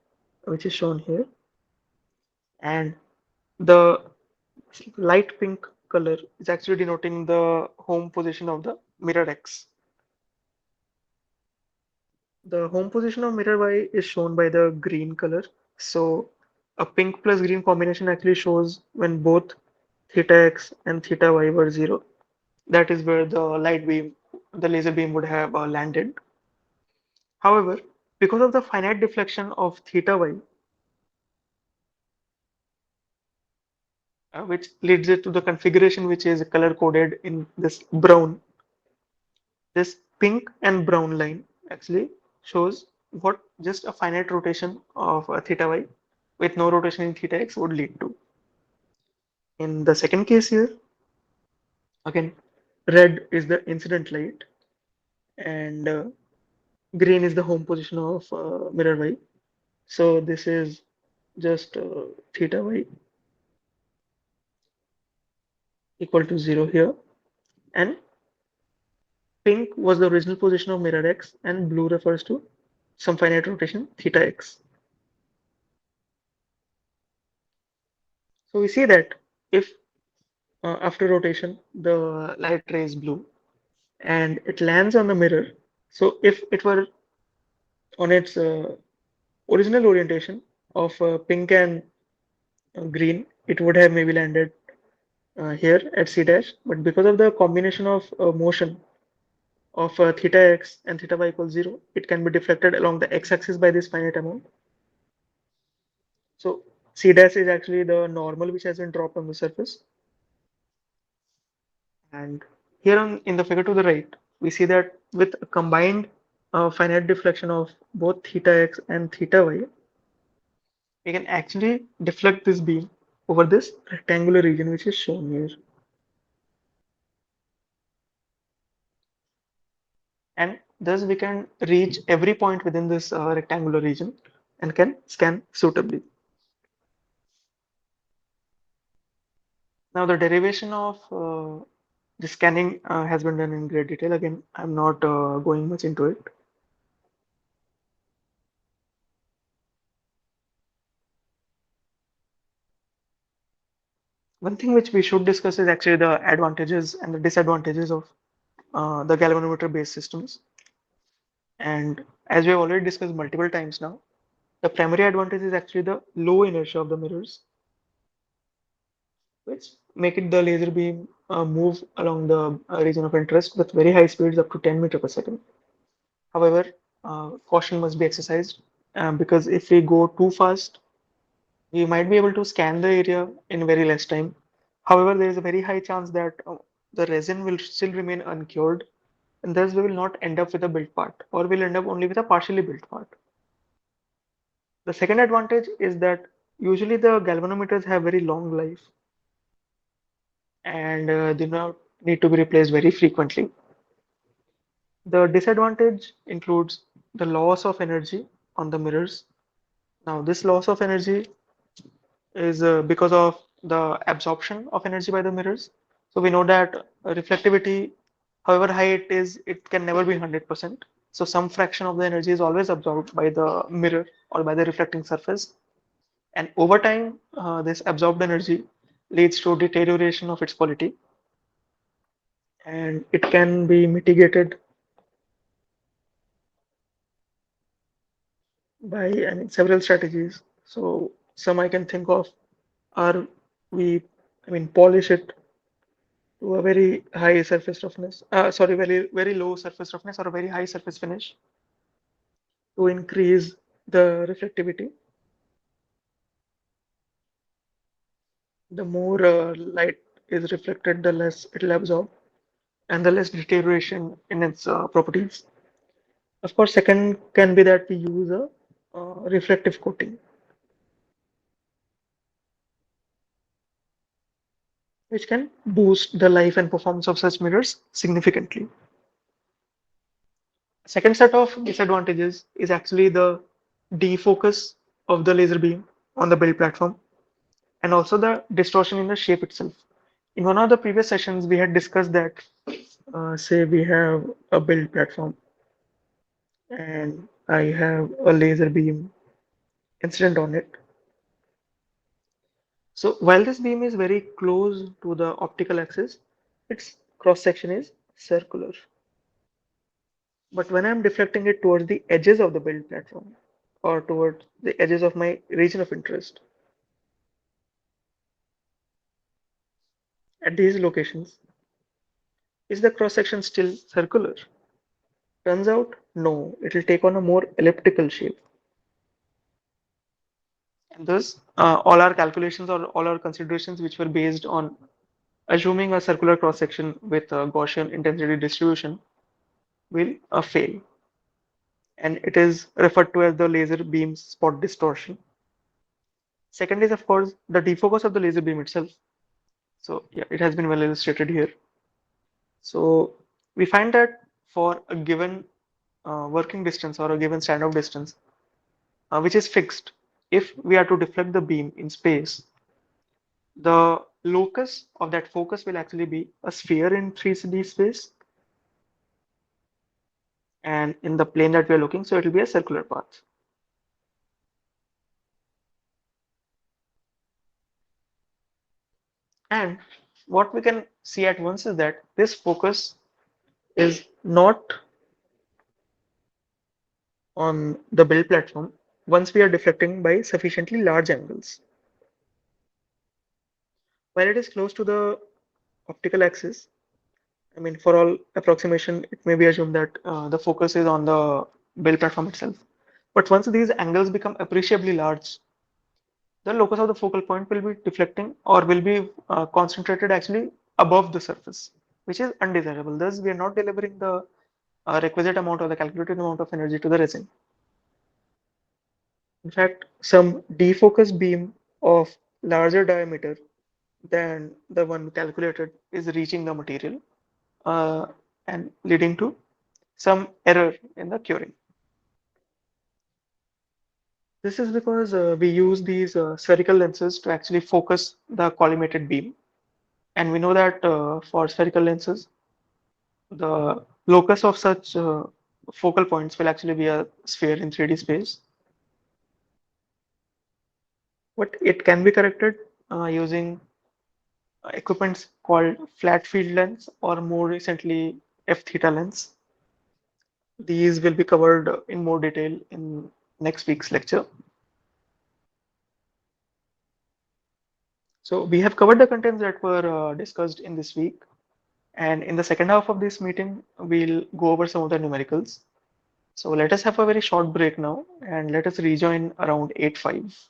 which is shown here, and the light pink color is actually denoting the home position of the mirror X. The home position of mirror Y is shown by the green color. So a pink plus green combination actually shows when both theta X and theta Y were zero. That is where the light beam, the laser beam would have landed. However, because of the finite deflection of theta Y, which leads it to the configuration which is color coded in this brown, this pink and brown line actually shows what just a finite rotation of theta y with no rotation in theta x would lead to. In the second case here, again, red is the incident light and green is the home position of mirror y. So this is just theta y equal to 0 here, and pink was the original position of mirror x, and blue refers to some finite rotation theta x. So we see that if after rotation the light ray is blue and it lands on the mirror, so if it were on its original orientation of pink and green, it would have maybe landed here at C dash, but because of the combination of motion of theta x and theta y equals 0, it can be deflected along the x-axis by this finite amount. So C dash is actually the normal which has been dropped on the surface. And here on in the figure to the right, we see that with a combined finite deflection of both theta x and theta y, we can actually deflect this beam over this rectangular region which is shown here. And thus we can reach every point within this rectangular region and can scan suitably. Now the derivation of the scanning has been done in great detail. Again, I'm not going much into it. One thing which we should discuss is actually the advantages and the disadvantages of the galvanometer based systems. And as we have already discussed multiple times now, the primary advantage is actually the low inertia of the mirrors, which make it the laser beam move along the region of interest with very high speeds up to 10 meter per second. However, caution must be exercised because if we go too fast, we might be able to scan the area in very less time. However, there is a very high chance that the resin will still remain uncured, and thus we will not end up with a built part, or we'll end up only with a partially built part. The second advantage is that usually the galvanometers have very long life and do not need to be replaced very frequently. The disadvantage includes the loss of energy on the mirrors. Now, this loss of energy is because of the absorption of energy by the mirrors. So we know that reflectivity, however high it is, it can never be 100%. So some fraction of the energy is always absorbed by the mirror or by the reflecting surface. And over time, this absorbed energy leads to deterioration of its quality, and it can be mitigated by, I mean, several strategies. So some I can think of are we, I mean, polish it to a very high surface roughness, sorry, very low surface roughness or a very high surface finish to increase the reflectivity. The more light is reflected, the less it will absorb and the less deterioration in its properties. Of course, second can be that we use a reflective coating, which can boost the life and performance of such mirrors significantly. Second set of disadvantages is actually the defocus of the laser beam on the build platform and also the distortion in the shape itself. In one of the previous sessions, we had discussed that, say, we have a build platform and I have a laser beam incident on it. So while this beam is very close to the optical axis, its cross section is circular. But when I'm deflecting it towards the edges of the build platform or towards the edges of my region of interest, at these locations, is the cross section still circular? Turns out, no, it will take on a more elliptical shape. And thus, all our calculations or all our considerations, which were based on assuming a circular cross section with a Gaussian intensity distribution, will fail. And it is referred to as the laser beam spot distortion. Second is, of course, the defocus of the laser beam itself. So, yeah, it has been well illustrated here. So, we find that for a given working distance or a given standoff distance, which is fixed, if we are to deflect the beam in space, the locus of that focus will actually be a sphere in 3D space and in the plane that we are looking, so it will be a circular path. And what we can see at once is that this focus is not on the build platform once we are deflecting by sufficiently large angles. While it is close to the optical axis, I mean, for all approximation, it may be assumed that the focus is on the build platform itself. But once these angles become appreciably large, the locus of the focal point will be deflecting or will be concentrated actually above the surface, which is undesirable. Thus, we are not delivering the requisite amount or the calculated amount of energy to the resin. In fact, some defocus beam of larger diameter than the one calculated is reaching the material uh, and leading to some error in the curing. This is because we use these spherical lenses to actually focus the collimated beam. And we know that for spherical lenses, the locus of such focal points will actually be a sphere in 3D space. But it can be corrected using equipments called flat field lens or more recently F theta lens. These will be covered in more detail in next week's lecture. So we have covered the contents that were discussed in this week. And in the second half of this meeting, we'll go over some of the numericals. So let us have a very short break now and let us rejoin around 8:05.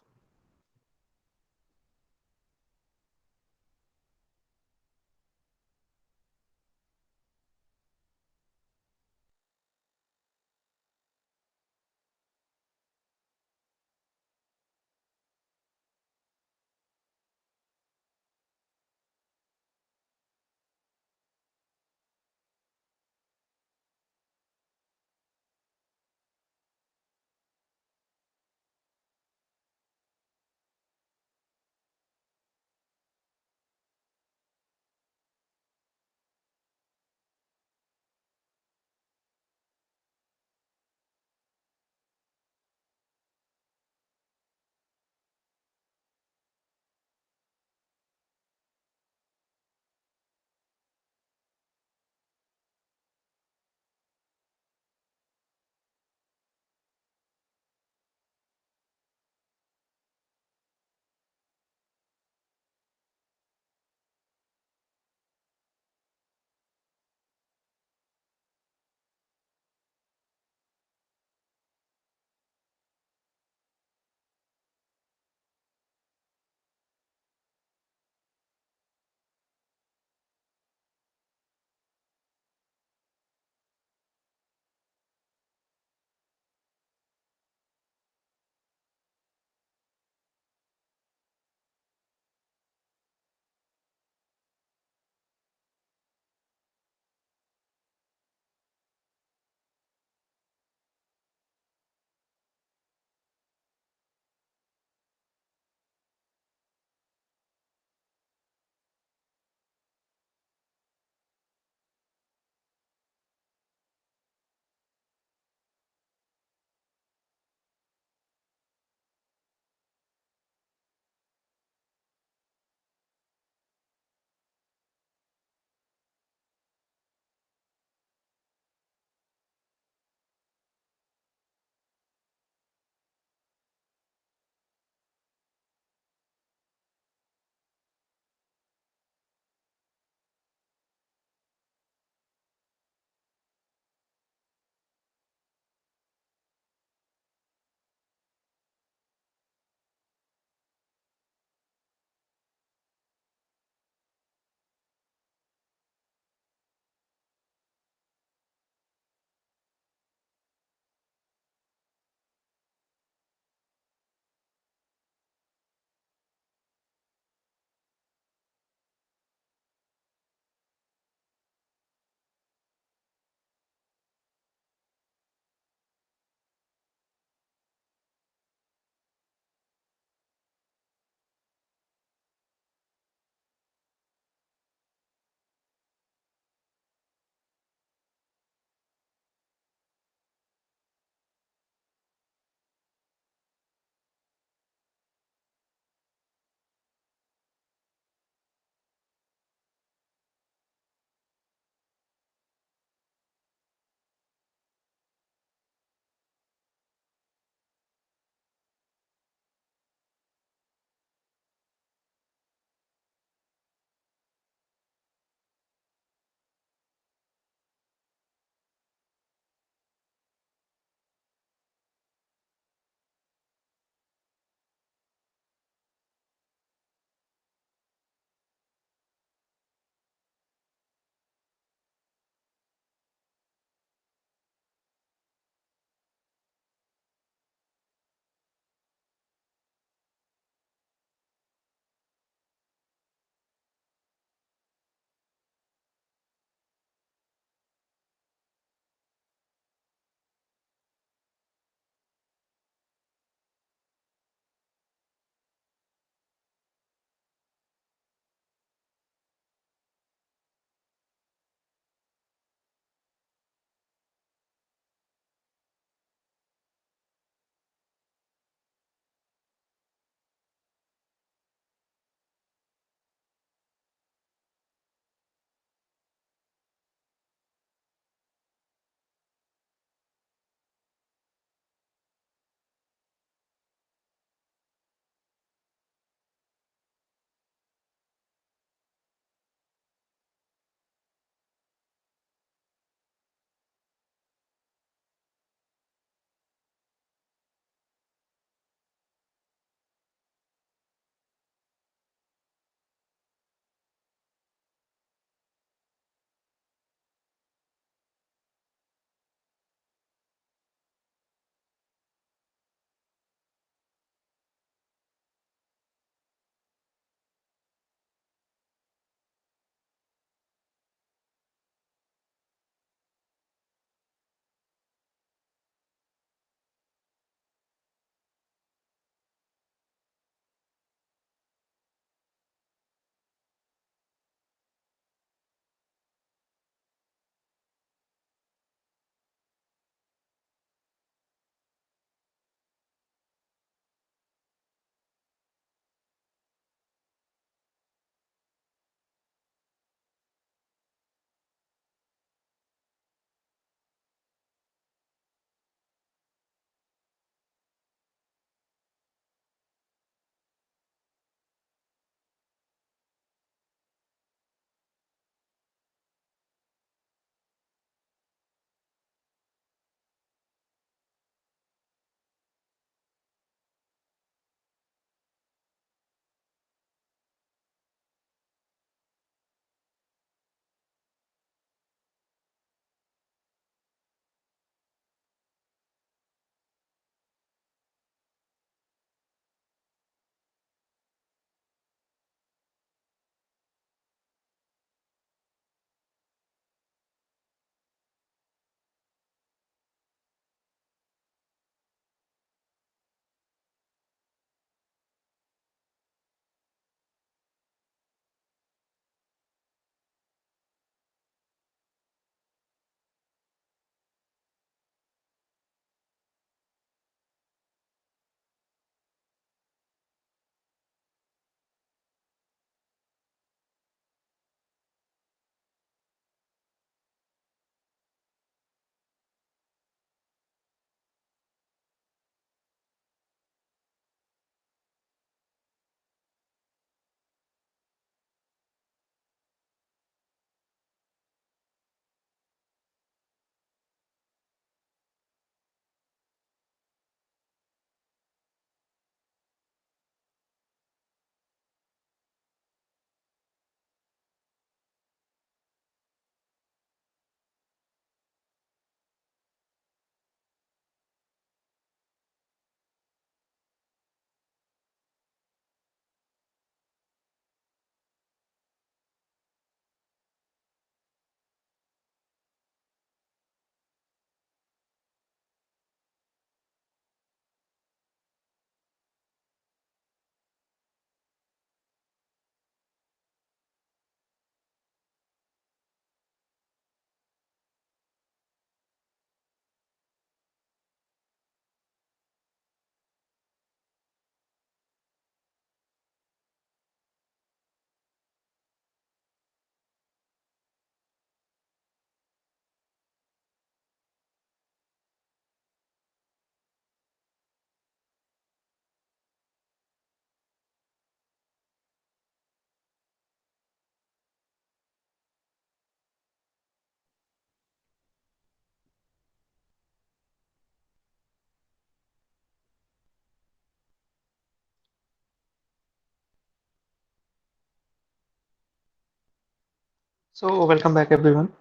So, welcome back everyone.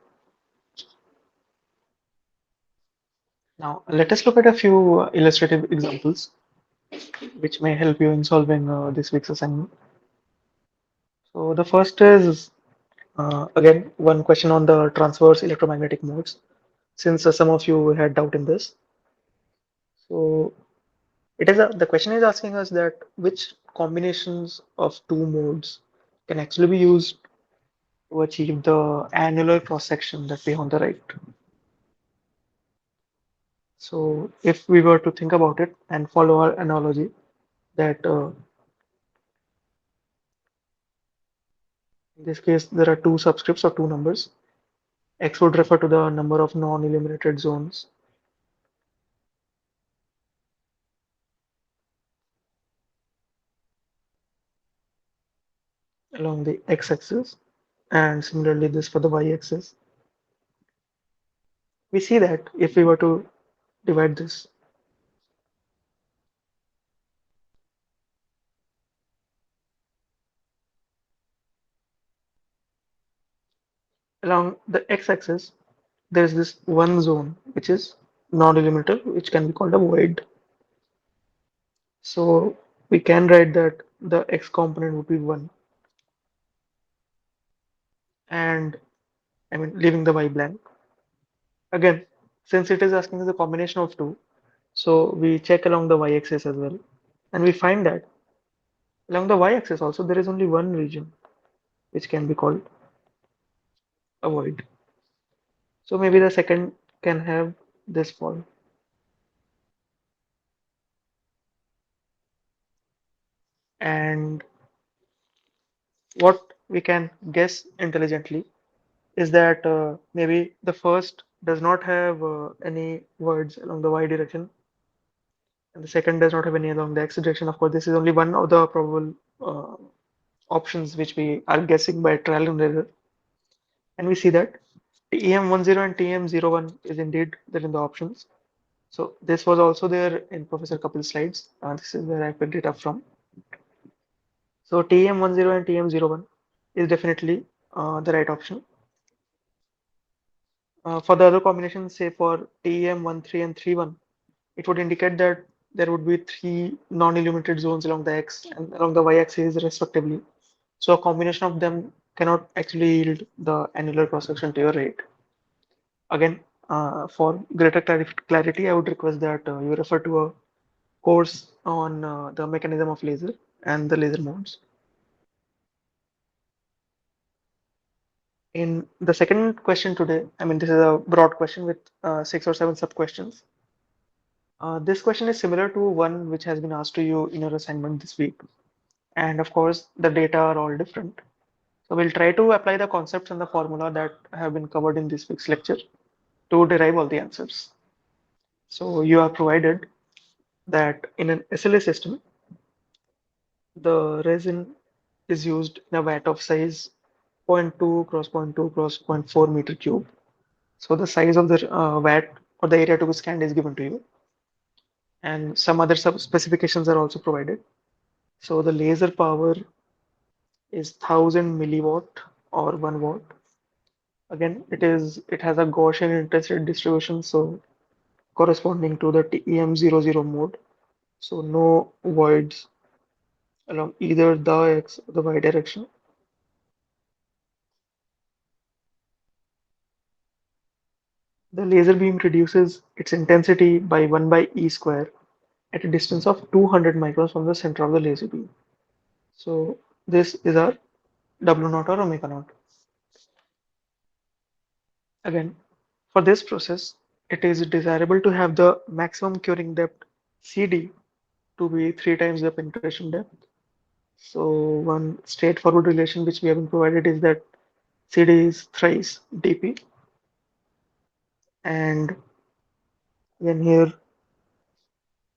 Now, let us look at a few illustrative examples which may help you in solving this week's assignment. So, the first is again one question on the transverse electromagnetic modes, since some of you had doubt in this. So, the question is asking us that which combinations of two modes can actually be used to achieve the annular cross section that we have on the right. So, if we were to think about it and follow our analogy, that in this case there are two subscripts or two numbers. X would refer to the number of non-illuminated zones along the x-axis, and similarly this for the y-axis. We see that if we were to divide this along the x-axis, there is this one zone which is non-illuminated, which can be called a void. So we can write that the x component would be 1, and I mean leaving the y blank. Again, since it is asking us a combination of two, so we check along the y-axis as well, and we find that along the y-axis also there is only one region which can be called a void. So maybe the second can have this form. And what we can guess intelligently is that maybe the first does not have any words along the y direction, and the second does not have any along the x direction. Of course, this is only one of the probable uh, options which we are guessing by trial and error. And we see that TEM10 and TM01 is indeed there in the options. So this was also there in Professor Kapil's slides. This is where I picked it up from. So TM10 and TM01 is definitely the right option. For the other combinations, say for TM13 and 31, it would indicate that there would be three non-illuminated zones along the x and along the y-axis respectively. So a combination of them cannot actually yield the annular cross-section to your right. Again, for greater clarity, I would request that you refer to a course on the mechanism of laser and the laser modes. In the second question today, I mean, this is a broad question with 6 or 7 sub questions. This question is similar to one which has been asked to you in your assignment this week. And of course, the data are all different. So we'll try to apply the concepts and the formula that have been covered in this week's lecture to derive all the answers. So you are provided that in an SLA system, the resin is used in a vat of size zero point 0.2 cross zero point 0.2 cross zero point 0.4 meter cube. So the size of the vat or the area to be scanned is given to you, and some other sub specifications are also provided. So the laser power is 1000 milliwatt or 1 watt. Again, it has a Gaussian intensity distribution, so corresponding to the TEM00 mode. So no voids along either the x or the y direction. The laser beam reduces its intensity by 1 by e square at a distance of 200 microns from the center of the laser beam. So this is our W naught or omega naught. Again, for this process, it is desirable to have the maximum curing depth CD to be 3 times the penetration depth. So one straightforward relation which we have been provided is that CD is thrice dP, and then here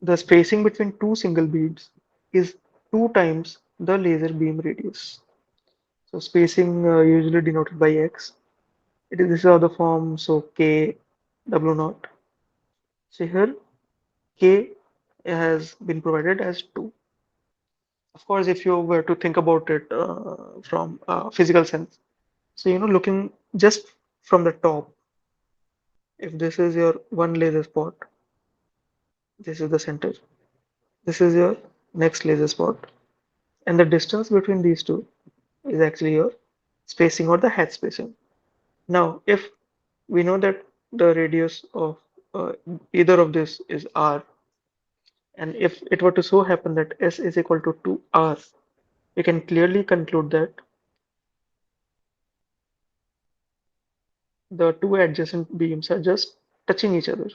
the spacing between two single beads is 2 times the laser beam radius. So spacing usually denoted by x. This is how the form, so K W naught. So here K has been provided as 2. Of course, if you were to think about it from a physical sense, So, looking just from the top, if this is your one laser spot, this is the center. This is your next laser spot. And the distance between these two is actually your spacing or the hatch spacing. Now, if we know that the radius of uh, either of this is r, and if it were to so happen that s is equal to 2r, we can clearly conclude that the two adjacent beams are just touching each other.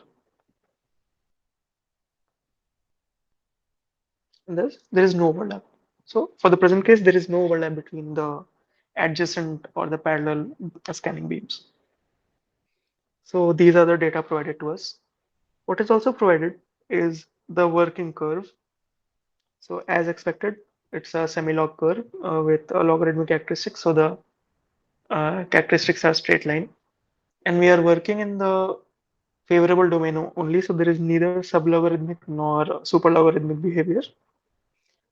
And thus, there is no overlap. So, for the present case, there is no overlap between the adjacent or the parallel scanning beams. So, these are the data provided to us. What is also provided is the working curve. So, as expected, it's a semi-log curve with a logarithmic characteristics. So, the characteristics are straight line. And we are working in the favorable domain only. So, there is neither sublogarithmic nor superlogarithmic behavior.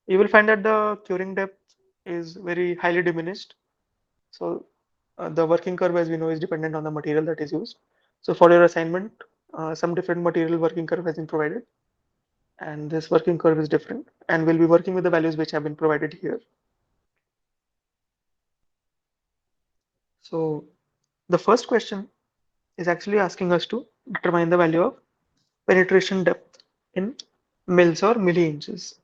You will find that the curing depth is very highly diminished. So the working curve, as we know, is dependent on the material that is used. So for your assignment, some different material working curve has been provided, and this working curve is different, and we'll be working with the values which have been provided here. So the first question is actually asking us to determine the value of penetration depth in mils or milli-inches.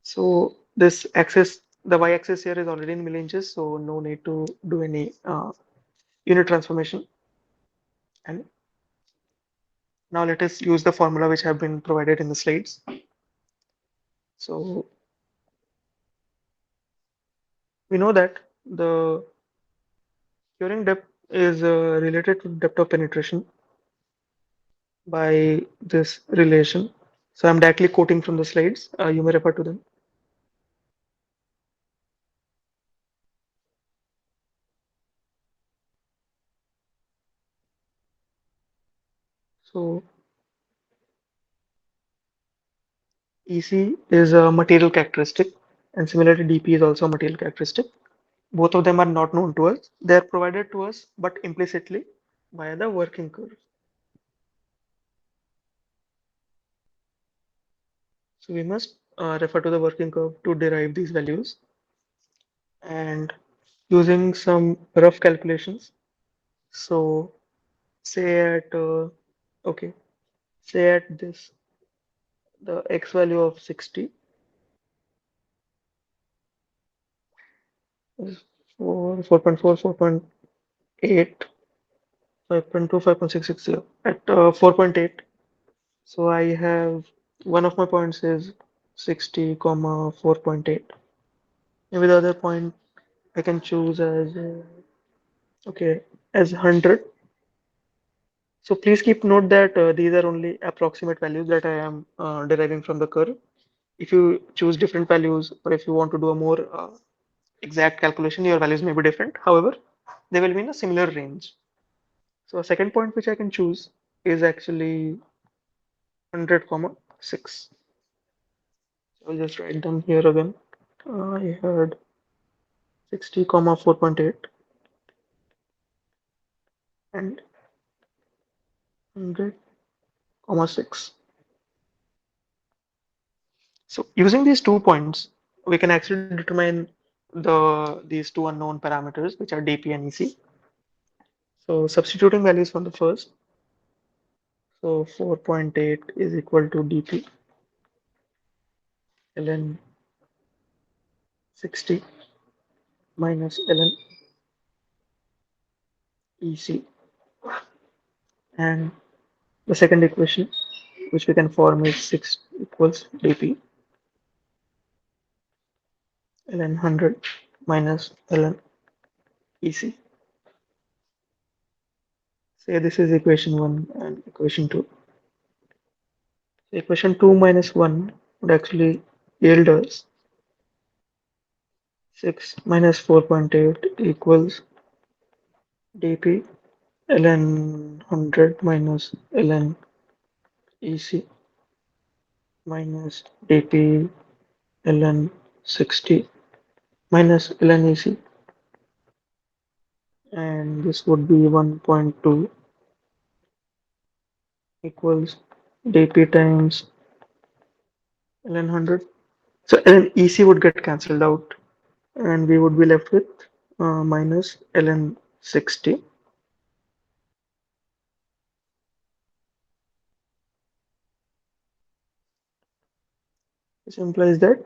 So this axis, the y-axis here is already in milli-inches, so no need to do any unit transformation. And now let us use the formula which have been provided in the slides. So we know that the curing depth is related to depth of penetration by this relation. So I'm directly quoting from the slides. You may refer to them. So EC is a material characteristic, and similarly DP is also a material characteristic. Both of them are not known to us. They are provided to us, but implicitly via the working curve. So we must refer to the working curve to derive these values. And using some rough calculations. So say at okay, say at this the x value of 60 is 4, 4.4, 4.8, 5.2, 5.660 at 4.8. So I have one of my points is 60, comma 4.8. Maybe the other point I can choose as okay as 100. So please keep note that these are only approximate values that I am deriving from the curve. If you choose different values or if you want to do a more exact calculation, your values may be different. However, they will be in a similar range. So a second point which I can choose is actually 100 comma 6. So I'll just write them here again. I had 60 comma 4.8 and 100 comma 6. So using these 2 points, we can actually determine these two unknown parameters, which are dp and ec. So substituting values from the first, so 4.8 is equal to dp ln 60 minus ln ec, and the second equation which we can form is 6 equals dp ln 100 minus ln ec. Say this is equation 1 and equation 2. So equation 2 minus 1 would actually yield us 6 minus 4.8 equals dp ln 100 minus ln ec minus dp ln 60 minus ln ec. and this would be 1.2 equals dp times ln 100. So ln EC would get cancelled out, and we would be left with minus ln 60. This implies that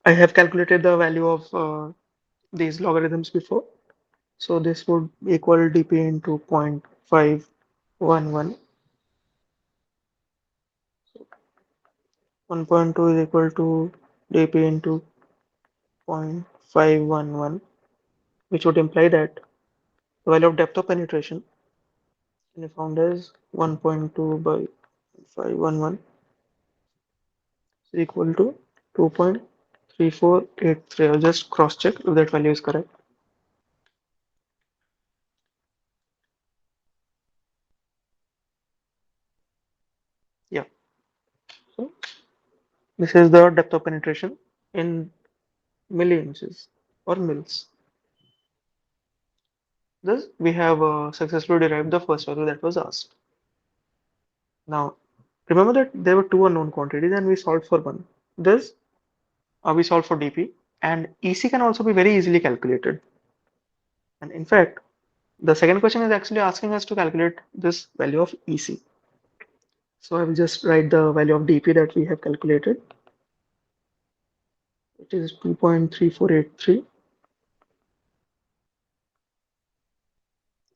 I have calculated the value of these logarithms before. So this would equal dp into 0.511. 1.2 is equal to dp into 0.511, which would imply that the value of depth of penetration can be found as 1.2 by 511 is equal to 2.3483. I'll just cross check if that value is correct. Yeah. So this is the depth of penetration in milliinches or mils. Thus, we have successfully derived the first value that was asked. Now, remember that there were two unknown quantities and we solved for one. Thus, we solved for dp, and EC can also be very easily calculated. And in fact, the second question is actually asking us to calculate this value of EC. So I will just write the value of dp that we have calculated. It is 2.3483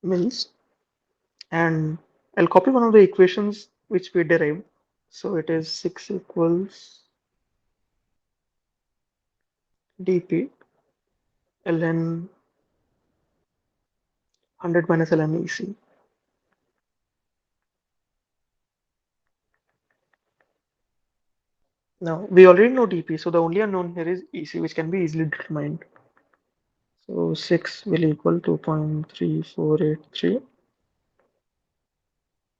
mils, and I'll copy one of the equations which we derived. So it is 6 equals dp ln 100 minus ln EC. Now we already know dp, so the only unknown here is EC, which can be easily determined. So 6 will equal 2.3483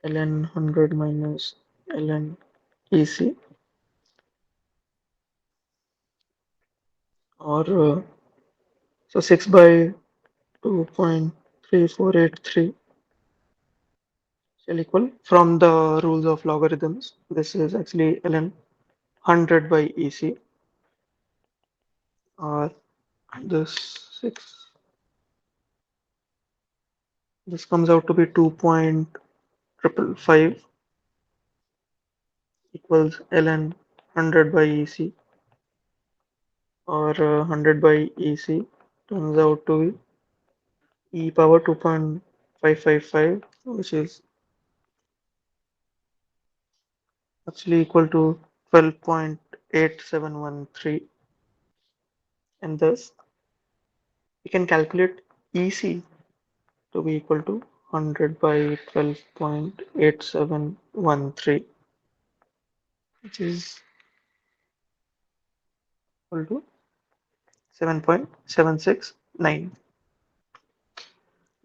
ln 100 minus ln EC, or so 6 by 2.3483 shall equal, from the rules of logarithms, this is actually ln 100 by EC, or this 6, this comes out to be 2.555 equals ln 100 by EC, or 100 by EC turns out to be e power 2.555, which is actually equal to 12.8713, and thus we can calculate EC to be equal to 100 by 12.8713, which is equal to 7.769.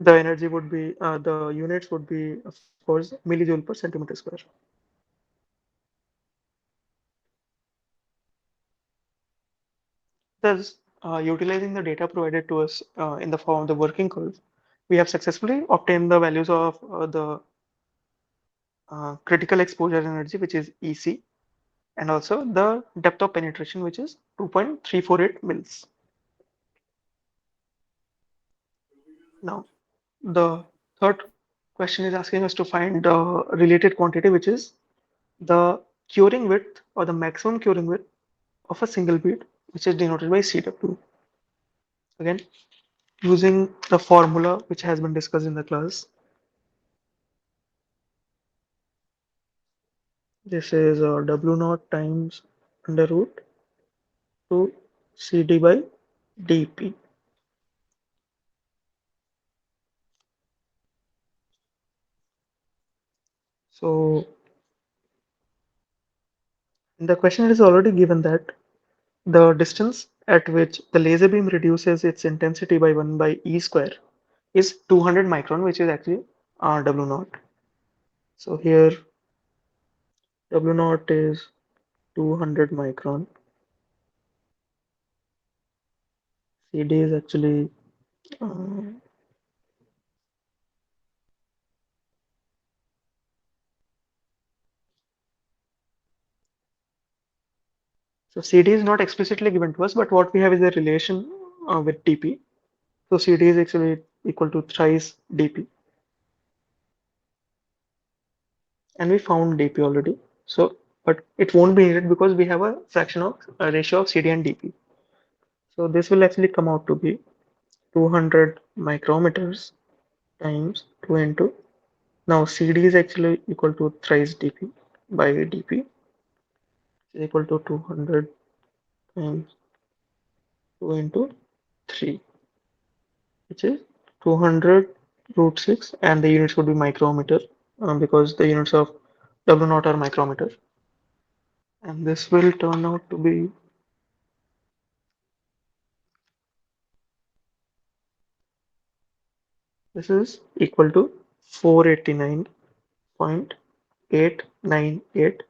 The energy would be, the units would be, of course, millijoule per centimeter square. Thus, utilizing the data provided to us in the form of the working curve, we have successfully obtained the values of the critical exposure energy, which is EC, and also the depth of penetration, which is 2.348 mils. Now, the third question is asking us to find the related quantity, which is the curing width or the maximum curing width of a single bead, which is denoted by CW. Again, using the formula which has been discussed in the class, this is W naught times under root 2 CD by dP. So in the question it is already given that the distance at which the laser beam reduces its intensity by 1 by E square is 200 micron, which is actually W naught. So here W naught is 200 micron. CD is actually uh, So CD is not explicitly given to us, but what we have is a relation with dp. So CD is actually equal to thrice dp, and we found dp already. So, but it won't be needed because we have a ratio of CD and dp. So this will actually come out to be 200 micrometers times 2 into, now CD is actually equal to thrice dp by dp is equal to 200 times 2 into 3, which is 200 root 6, and the units would be micrometer because the units of W naught are micrometer. And this will turn out to be, this is equal to 489.898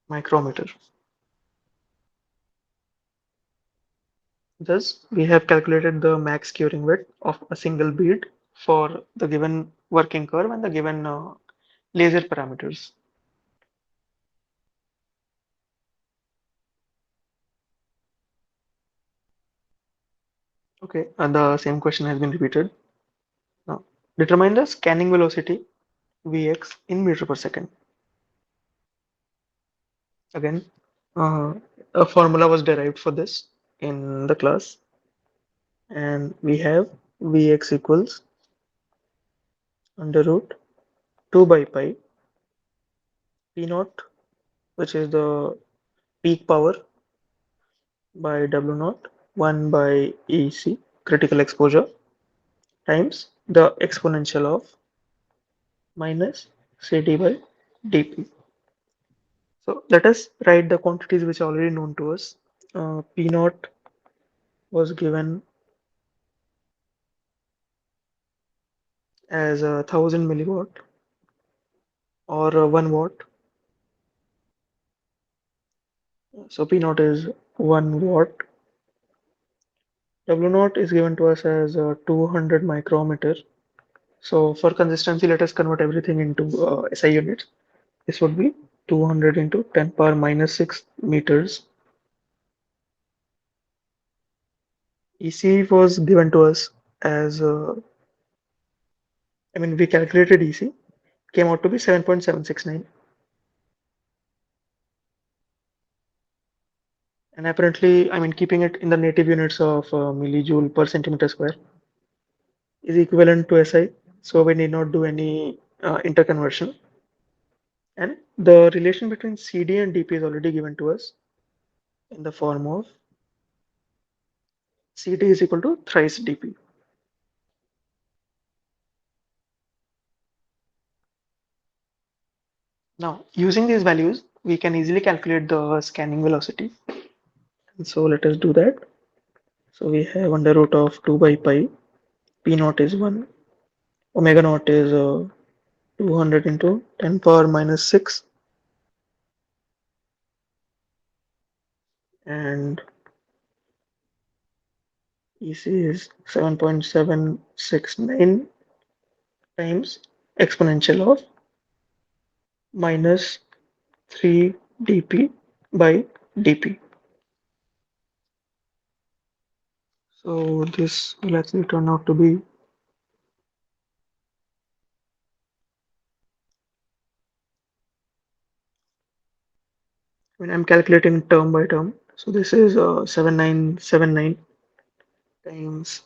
micrometer. Thus, we have calculated the max curing width of a single bead for the given working curve and the given laser parameters. Okay, and the same question has been repeated. Now, determine the scanning velocity Vx in meter per second. Again, uh, a formula was derived for this in the class, and we have Vx equals under root 2 by pi P naught, which is the peak power, by W naught 1 by EC, critical exposure, times the exponential of minus CD by dP. So let us write the quantities which are already known to us. P naught was given as 1000 milliwatt or 1 watt. So P naught is 1 watt. W naught is given to us as 200 micrometer. So for consistency, let us convert everything into SI units. This would be 200 into 10 power minus 6 meters. EC was given to us as, we calculated EC, came out to be 7.769. And apparently, keeping it in the native units of millijoule per centimeter square is equivalent to SI. So we need not do any interconversion. And the relation between CD and DP is already given to us in the form of CD is equal to thrice DP. Now, using these values, we can easily calculate the scanning velocity. And so let us do that. So we have under root of 2 by pi, P naught is 1, omega naught is 200 into 10 power minus 6, and EC is 7.769 times exponential of minus 3 dp by dp. So this will actually turn out to be, I'm calculating term by term. So this is 7979 times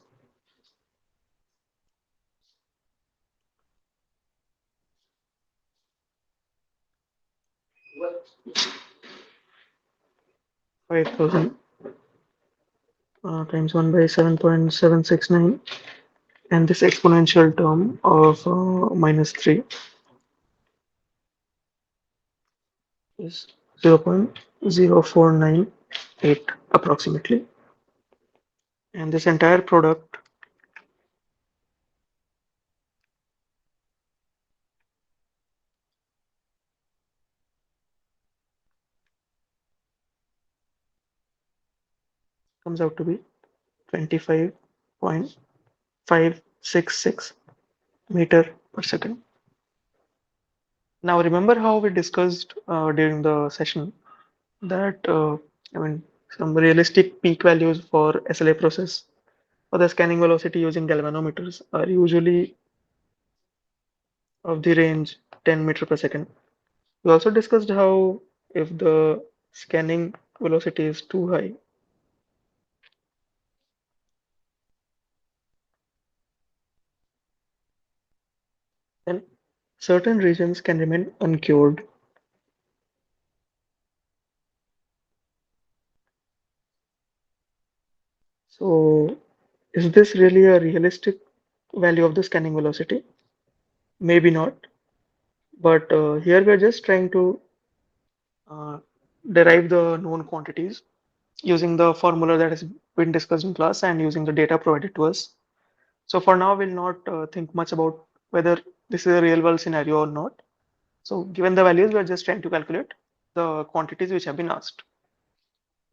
5000 times 1 by 7.769, and this exponential term of minus 3 is 0.0498 approximately. And this entire product comes out to be 25.566 meter per second. Now remember how we discussed during the session that I mean some realistic peak values for SLA process for the scanning velocity using galvanometers are usually of the range 10 meter per second. We also discussed how if the scanning velocity is too high, then certain regions can remain uncured. So, is this really a realistic value of the scanning velocity? Maybe not, but here we're just trying to uh, derive the known quantities using the formula that has been discussed in class and using the data provided to us. So for now, we'll not think much about whether this is a real world scenario or not. So given the values, we're just trying to calculate the quantities which have been asked.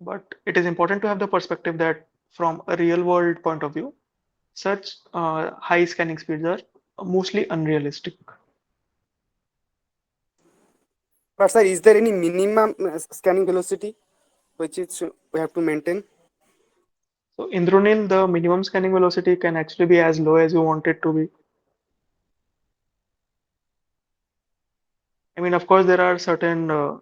But it is important to have the perspective that from a real world point of view, such high scanning speeds are mostly unrealistic. But sir, is there any minimum scanning velocity which is we have to maintain? So in Indronil, the minimum scanning velocity can actually be as low as you want it to be. I mean, of course, there are certain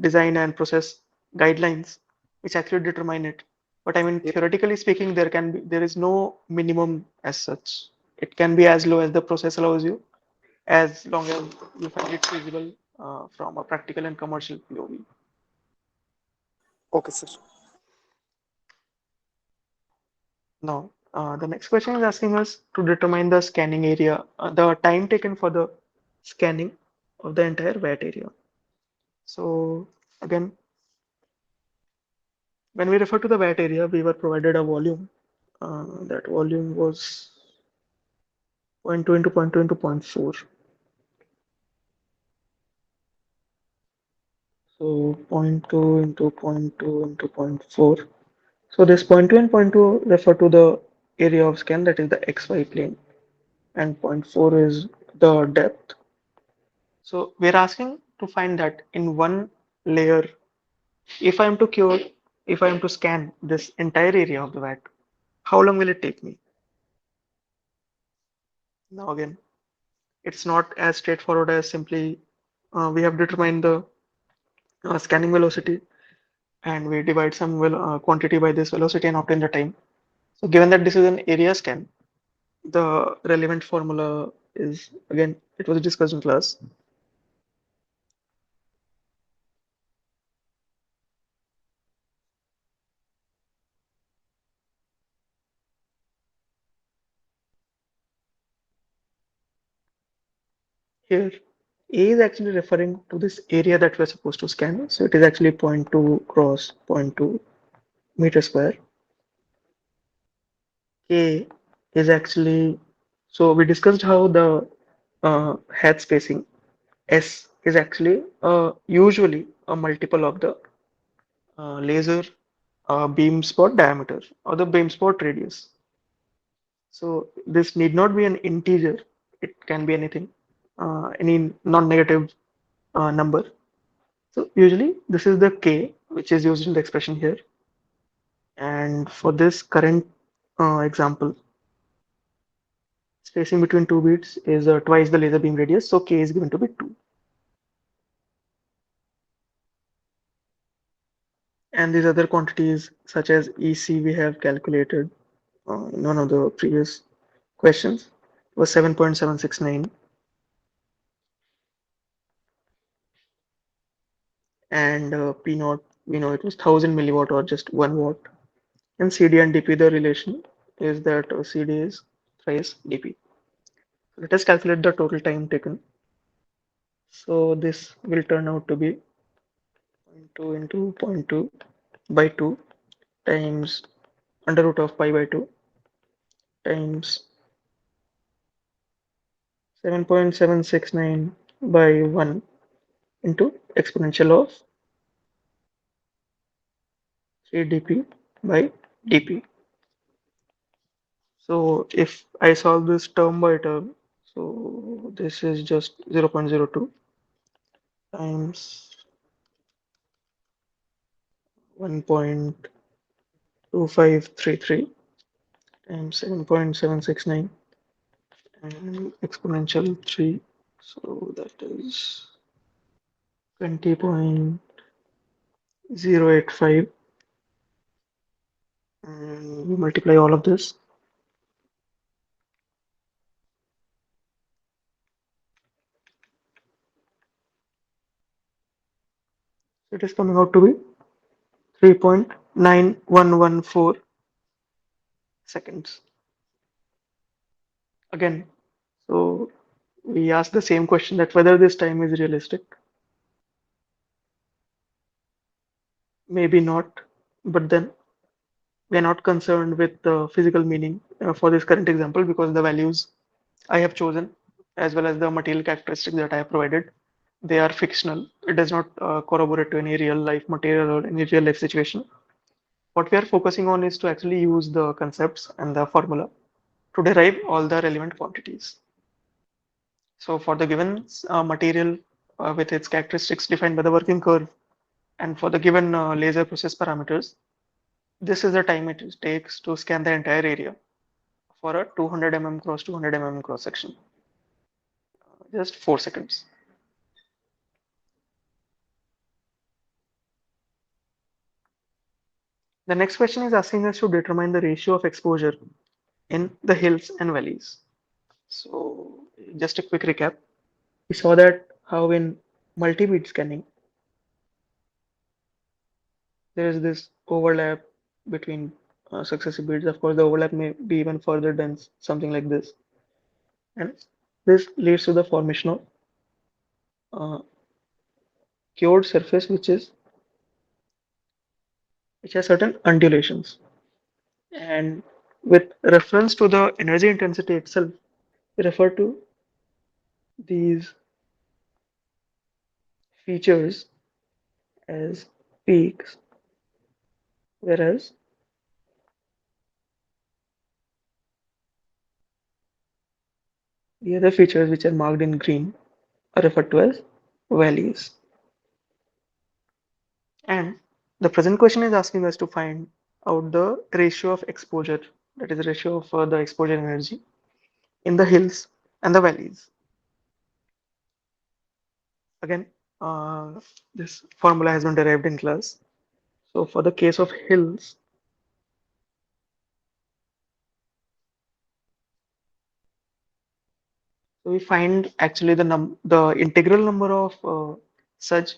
design and process guidelines which actually determine it. But I mean, Yes. theoretically speaking, there is no minimum as such. It can be as low as the process allows you, as long as you find it feasible from a practical and commercial POV. Okay, sir. Now, the next question is asking us to determine the scanning area, the time taken for the scanning of the entire VAT area. So again, when we refer to the VAT area, we were provided a volume. That volume was zero point 0.2 into zero point 0.2 into zero point 0.4. So zero point 0.2 into zero point 0.2 into zero point 0.4. So this zero point 0.2 and zero point 0.2 refer to the area of scan, that is the XY plane, and zero point 0.4 is the depth. So we're asking to find that in one layer, if I am to cure, if I am to scan this entire area of the VAT, how long will it take me? Now again, it's not as straightforward as simply we have determined the scanning velocity and we divide some quantity by this velocity and obtain the time. So given that this is an area scan, the relevant formula is again it was discussed in class. Here, A is actually referring to this area that we're supposed to scan. So it is actually zero point 0.2 cross zero point 0.2 meter square. K is actually, so we discussed how the hat spacing S is actually usually a multiple of the laser beam spot diameter or the beam spot radius. So this need not be an integer. It can be anything, any non-negative number. So usually this is the K which is used in the expression here. And for this current example, spacing between two beats is twice the laser beam radius. So K is given to be 2. And these other quantities such as EC we have calculated in one of the previous questions was 7.769 and P naught we know it was 1000 milliwatt or just 1 watt. And CD and DP the relation is that CD is thrice DP. So let us calculate the total time taken. So this will turn out to be zero point 0.2 into zero point 0.2 by 2 times under root of pi by 2 times 7.769 by 1 into exponential of 3 dp by dp. So if I solve this term by term, so this is just 0.02 times 1.2533 times 7.769 and exponential 3. So that is 20.085, and we multiply all of this. It is coming out to be 3.9114 seconds. Again, so we ask the same question, that whether this time is realistic. Maybe not, but then we are not concerned with the physical meaning for this current example, because the values I have chosen, as well as the material characteristics that I have provided, they are fictional. It does not corroborate to any real life material or any real life situation. What we are focusing on is to actually use the concepts and the formula to derive all the relevant quantities. So for the given material with its characteristics defined by the working curve, and for the given laser process parameters, this is the time it takes to scan the entire area for a 200 mm cross 200 mm cross section. Just 4 seconds. The next question is asking us to determine the ratio of exposure in the hills and valleys. So just a quick recap. We saw that how in multi-bead scanning there is this overlap between successive beads. Of course, the overlap may be even further dense, something like this, and this leads to the formation of uh, cured surface, which has certain undulations. And with reference to the energy intensity itself, we refer to these features as peaks, whereas the other features, which are marked in green, are referred to as valleys. And the present question is asking us to find out the ratio of exposure, that is the ratio of the exposure energy in the hills and the valleys. Again, this formula has been derived in class. So for the case of hills, so we find actually the integral number of such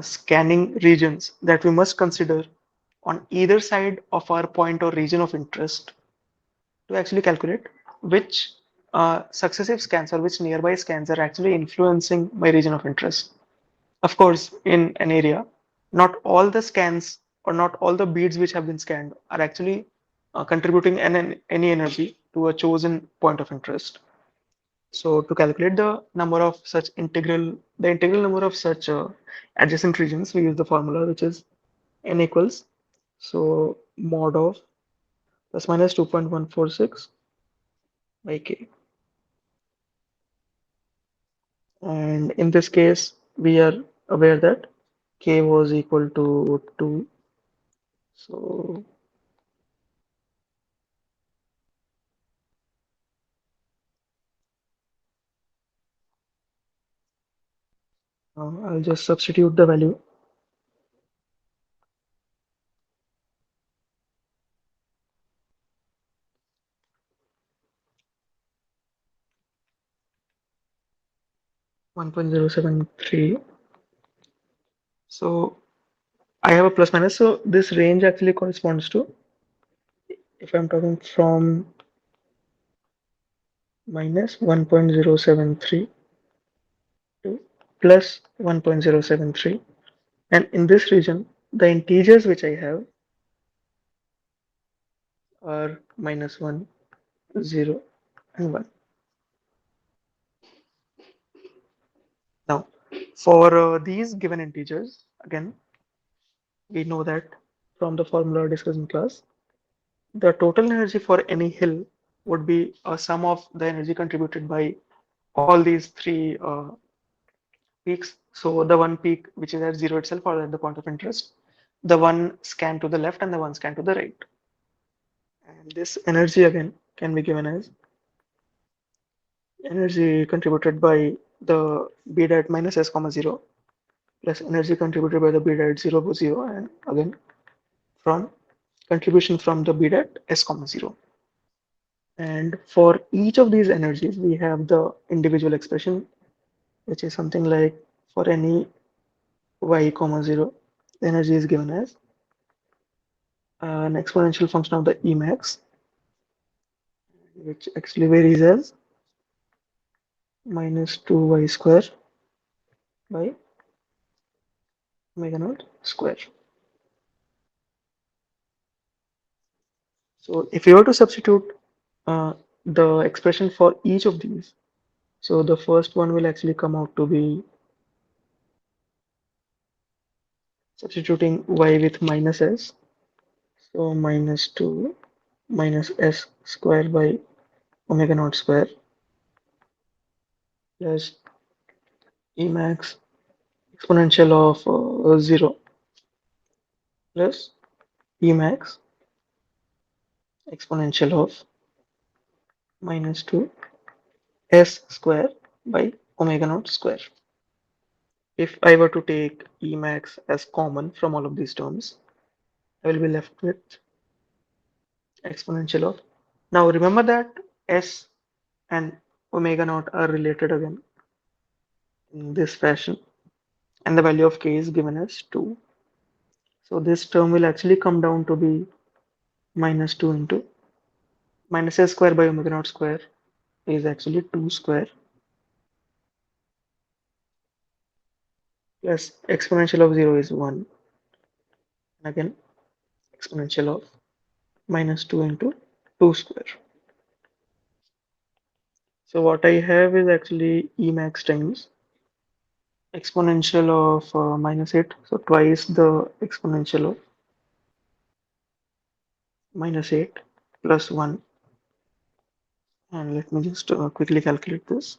scanning regions that we must consider on either side of our point or region of interest to actually calculate which successive scans or which nearby scans are actually influencing my region of interest. Of course, in an area, not all the scans or not all the beads which have been scanned are actually contributing any energy to a chosen point of interest. So to calculate the integral number of such adjacent regions, we use the formula which is n equals so mod of plus minus 2.146 by k. And in this case, we are aware that k was equal to 2. So I'll just substitute the value 1.073. So I have a plus minus. So this range actually corresponds to, if I'm talking from minus 1.073 to plus 1.073. And in this region, the integers which I have are minus 1, 0, and 1. Now, for these given integers, again, we know that from the formula discussed in class, the total energy for any hill would be a sum of the energy contributed by all these three peaks. So the one peak which is at 0 itself or at the point of interest, the one scanned to the left and the one scanned to the right. And this energy again can be given as energy contributed by the beta at minus s comma 0 plus energy contributed by the beta at 0 0 and again from contribution from the beta at s comma 0. And for each of these energies, we have the individual expression, which is something like for any y comma 0, the energy is given as an exponential function of the Emax, which actually varies as minus 2y square by omega naught square. So if you were to substitute the expression for each of these, so the first one will actually come out to be substituting y with minus s, so minus 2 minus s square by omega naught square plus Emax exponential of 0 plus Emax exponential of minus 2 s square by omega naught square. If I were to take Emax as common from all of these terms, I will be left with exponential of. Now remember that s and omega naught are related again in this fashion, and the value of k is given as 2. So this term will actually come down to be minus 2 into minus s square by omega naught square is actually 2 square plus exponential of 0 is 1, and again exponential of minus 2 into 2 square. So what I have is actually Emax times exponential of minus 8, so twice the exponential of minus 8 plus 1, and let me just quickly calculate this.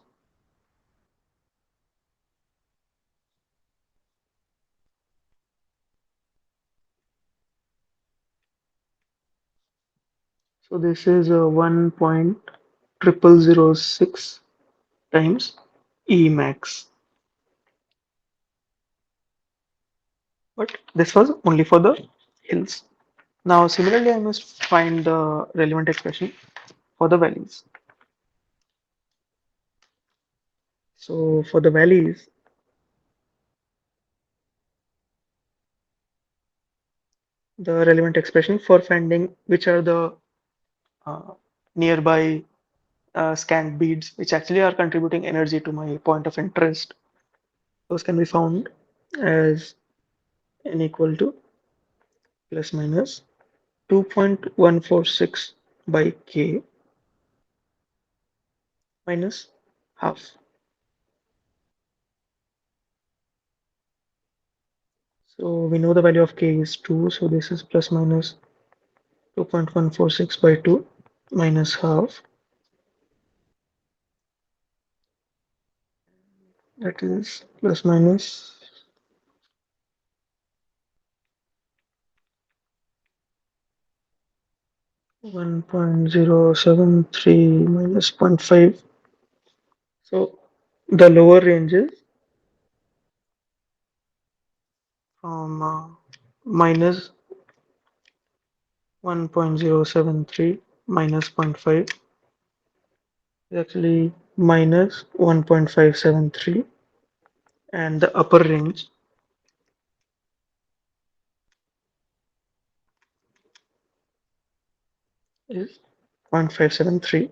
So this is 1.0006 times Emax, but this was only for the hills. Now similarly I must find the relevant expression for the valleys. So for the valleys, the relevant expression for finding which are the uh, nearby scanned beads which actually are contributing energy to my point of interest, those can be found as n equal to plus minus 2.146 by k minus half. So we know the value of k is 2, so this is plus minus 2.146 by 2 minus half, that is plus minus 1.073 minus zero point 0.5. So the lower ranges from minus 1.073 minus zero point 0.5 is actually minus 1.573, and the upper range is 0.573,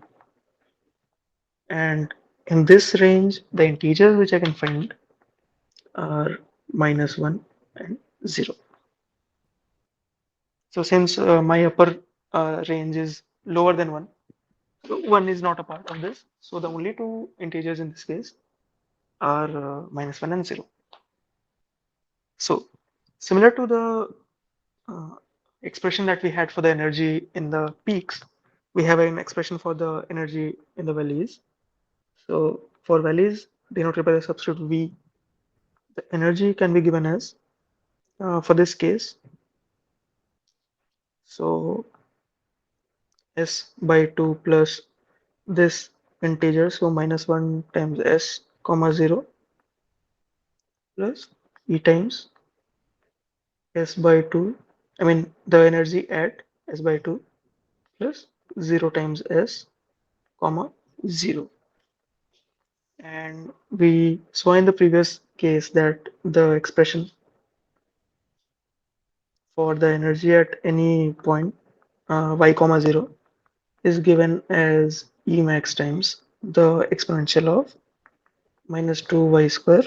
and in this range the integers which I can find are minus 1 and 0. So since my upper range is lower than 1, so 1 is not a part of this. So the only two integers in this case are minus 1 and 0. So similar to the uh, expression that we had for the energy in the peaks, we have an expression for the energy in the valleys. So for valleys denoted by the subscript V, the energy can be given as, for this case, So s by 2 plus this integer, so minus 1 times s comma 0 plus e times s by 2, I mean the energy at s by 2 plus 0 times s comma 0. And we saw in the previous case that the expression for the energy at any point y comma 0 is given as E max times the exponential of minus 2y square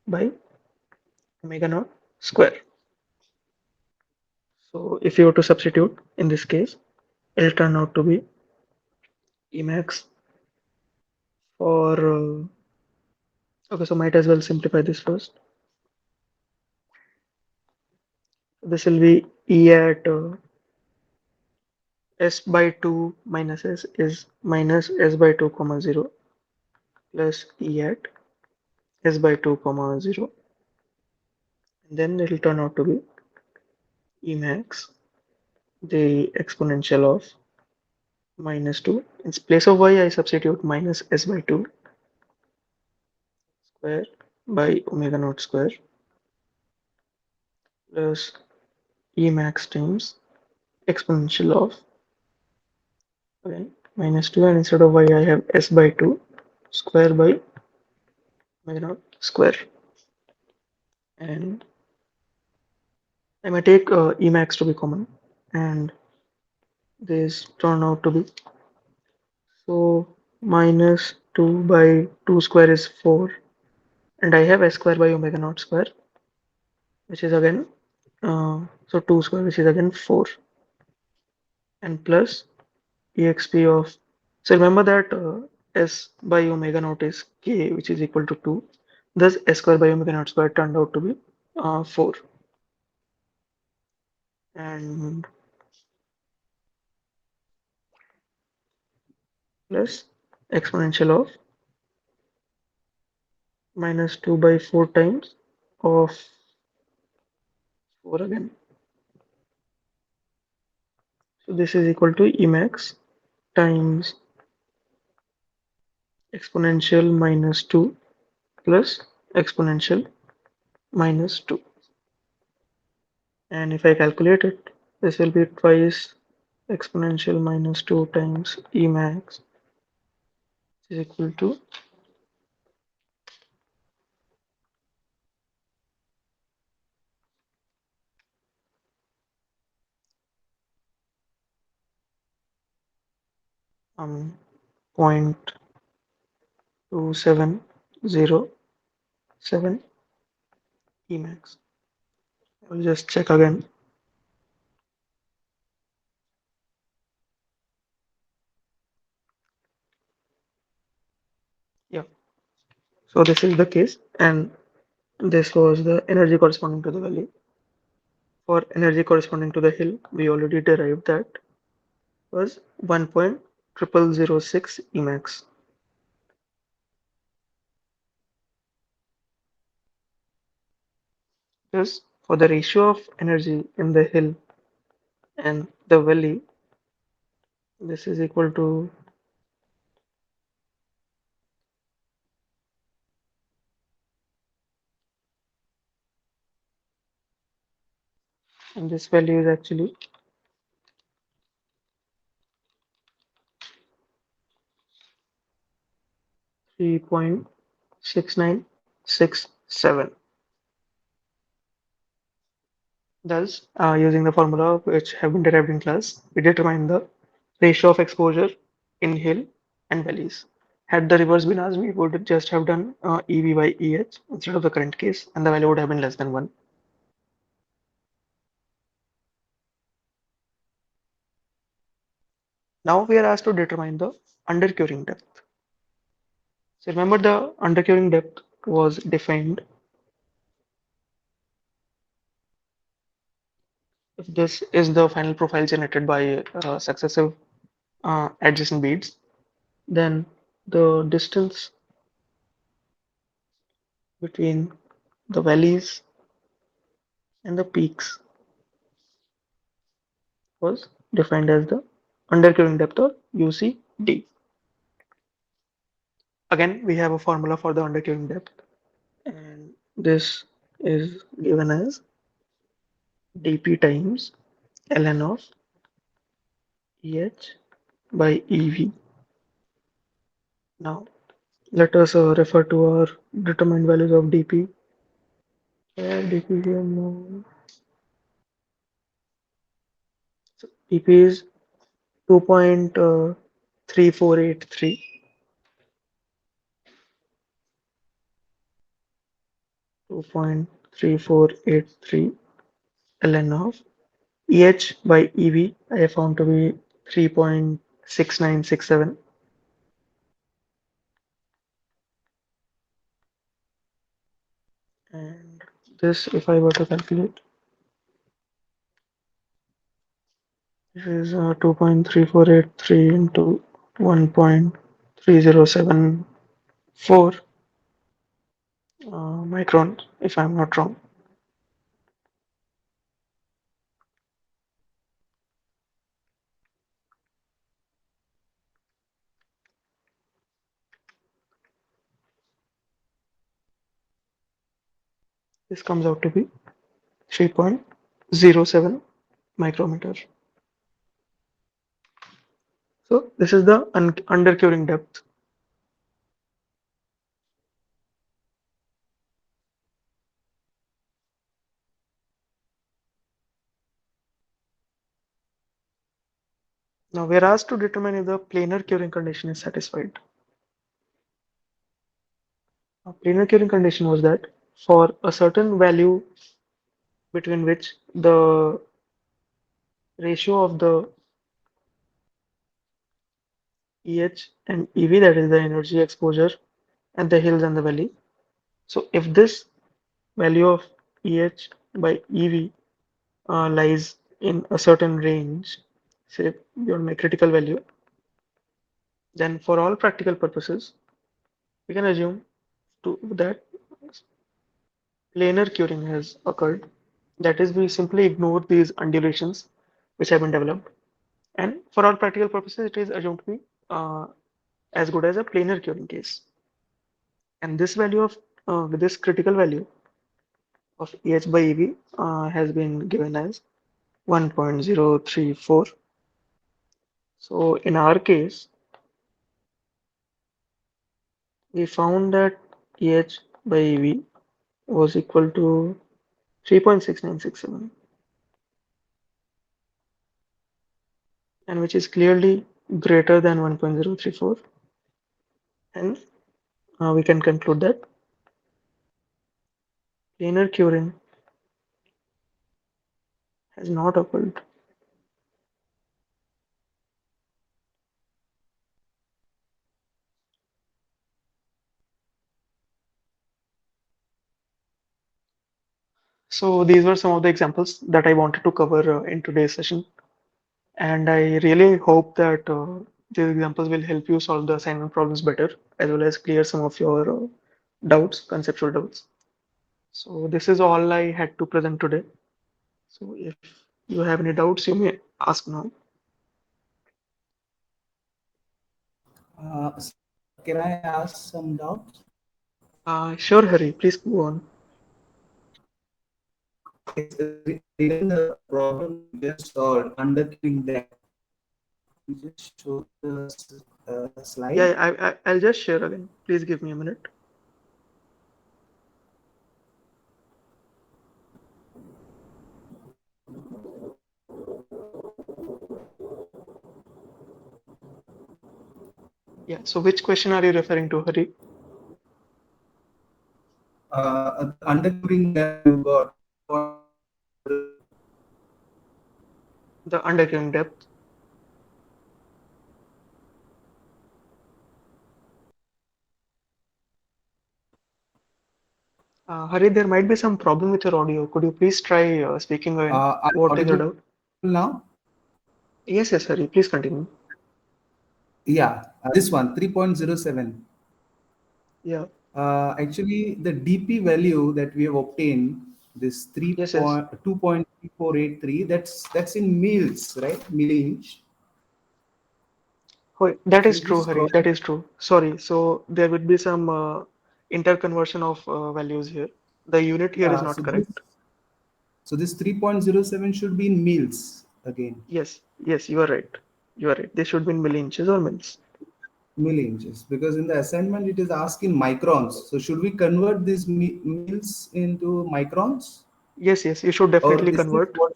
by omega naught square. So if you were to substitute in this case, it'll turn out to be E max for, okay, so might as well simplify this first. This will be E at s by 2 minus s is minus s by 2 comma 0 plus E at s by 2 comma 0. And then it'll turn out to be E max, the exponential of minus 2. In place of y, I substitute minus s by 2 square by omega naught square plus E max times exponential of, again, minus 2, and instead of y, I have s by 2 square by omega naught square. And I may take E max to be common, and this turn out to be, so minus 2 by 2 square is 4, and I have s square by omega naught square, which is again, so 2 square, which is again 4, and plus exp of, so remember that s by omega naught is k, which is equal to 2, thus s square by omega naught square turned out to be 4, and plus exponential of minus 2 by 4 times of 4 again, so this is equal to Emax times exponential minus 2 plus exponential minus 2, and if I calculate it, this will be twice exponential minus 2 times Emax is equal to 0.2707 Emax. I'll just check again. Yeah, so this is the case, and this was the energy corresponding to the valley. For energy corresponding to the hill, we already derived that was 1.0006 Emax. Thus, for the ratio of energy in the hill and the valley, this is equal to, and this value is actually 3.6967. Thus, using the formula which have been derived in class, we determine the ratio of exposure in hill and valleys. Had the reverse been asked, we would just have done EV by EH instead of the current case, and the value would have been less than 1. Now we are asked to determine the undercuring depth. So remember, the undercuring depth was defined if this is the final profile generated by successive adjacent beads, then the distance between the valleys and the peaks was defined as the undercuring depth or UCD. Again, we have a formula for the undercuring depth, and this is given as dp times ln of EH by EV. Now, let us refer to our determined values of dp. dp here now. So dp is 2.3483, 2.3483 ln of EH by EV. I found to be 3.6967, and this, if I were to calculate, this is 2.3483 into 1.3074 microns, if I'm not wrong. This comes out to be 3.07 micrometer. So this is the undercuring depth. Now we're asked to determine if the planar curing condition is satisfied. A planar curing condition was that for a certain value between which the ratio of the EH and EV, that is the energy exposure and the hills and the valley. So if this value of EH by EV lies in a certain range, say beyond my critical value, then for all practical purposes, we can assume that planar curing has occurred. That is, we simply ignore these undulations which have been developed, and for all practical purposes, it is assumed to be uh, as good as a planar curing case. And this value of this critical value of EH by EV has been given as 1.034. So in our case, we found that EH by EV was equal to 3.6967, and which is clearly greater than 1.034. And we can conclude that planar curing has not occurred. So these were some of the examples that I wanted to cover in today's session. And I really hope that these examples will help you solve the assignment problems better, as well as clear some of your doubts, conceptual doubts. So this is all I had to present today. So if you have any doubts, you may ask now. Sir, can I ask some doubts? Sure, Hari, please go on. Yes, regarding the problem you just solved, undercutting depth, you just show the slide. Yeah, I'll just share again. Please give me a minute. Yeah, so which question are you referring to, Hari? The undercutting depth you got 3.0. The underground depth. Hari, there might be some problem with your audio. Could you please try speaking again? Are you What is your audible doubt? now? Yes, yes, Hari, please continue. Yeah, this one 3.07. Yeah. Actually, the DP value that we have obtained This 3 Yes, yes. point 2.3483, that's in mils, right? Milli-inch. Oh, that If is you true, just Hari. cross, That is true. Sorry. So there would be some interconversion of values here. The unit here is yeah, not correct. so this 3.07 should be in mils again, Yes, yes, you are right. You are right. They should be in milli-inches or mils. milli-inches, because in the assignment it is asked in microns. So should we convert these mils into microns, Yes, yes, you should or definitely this is convert. what?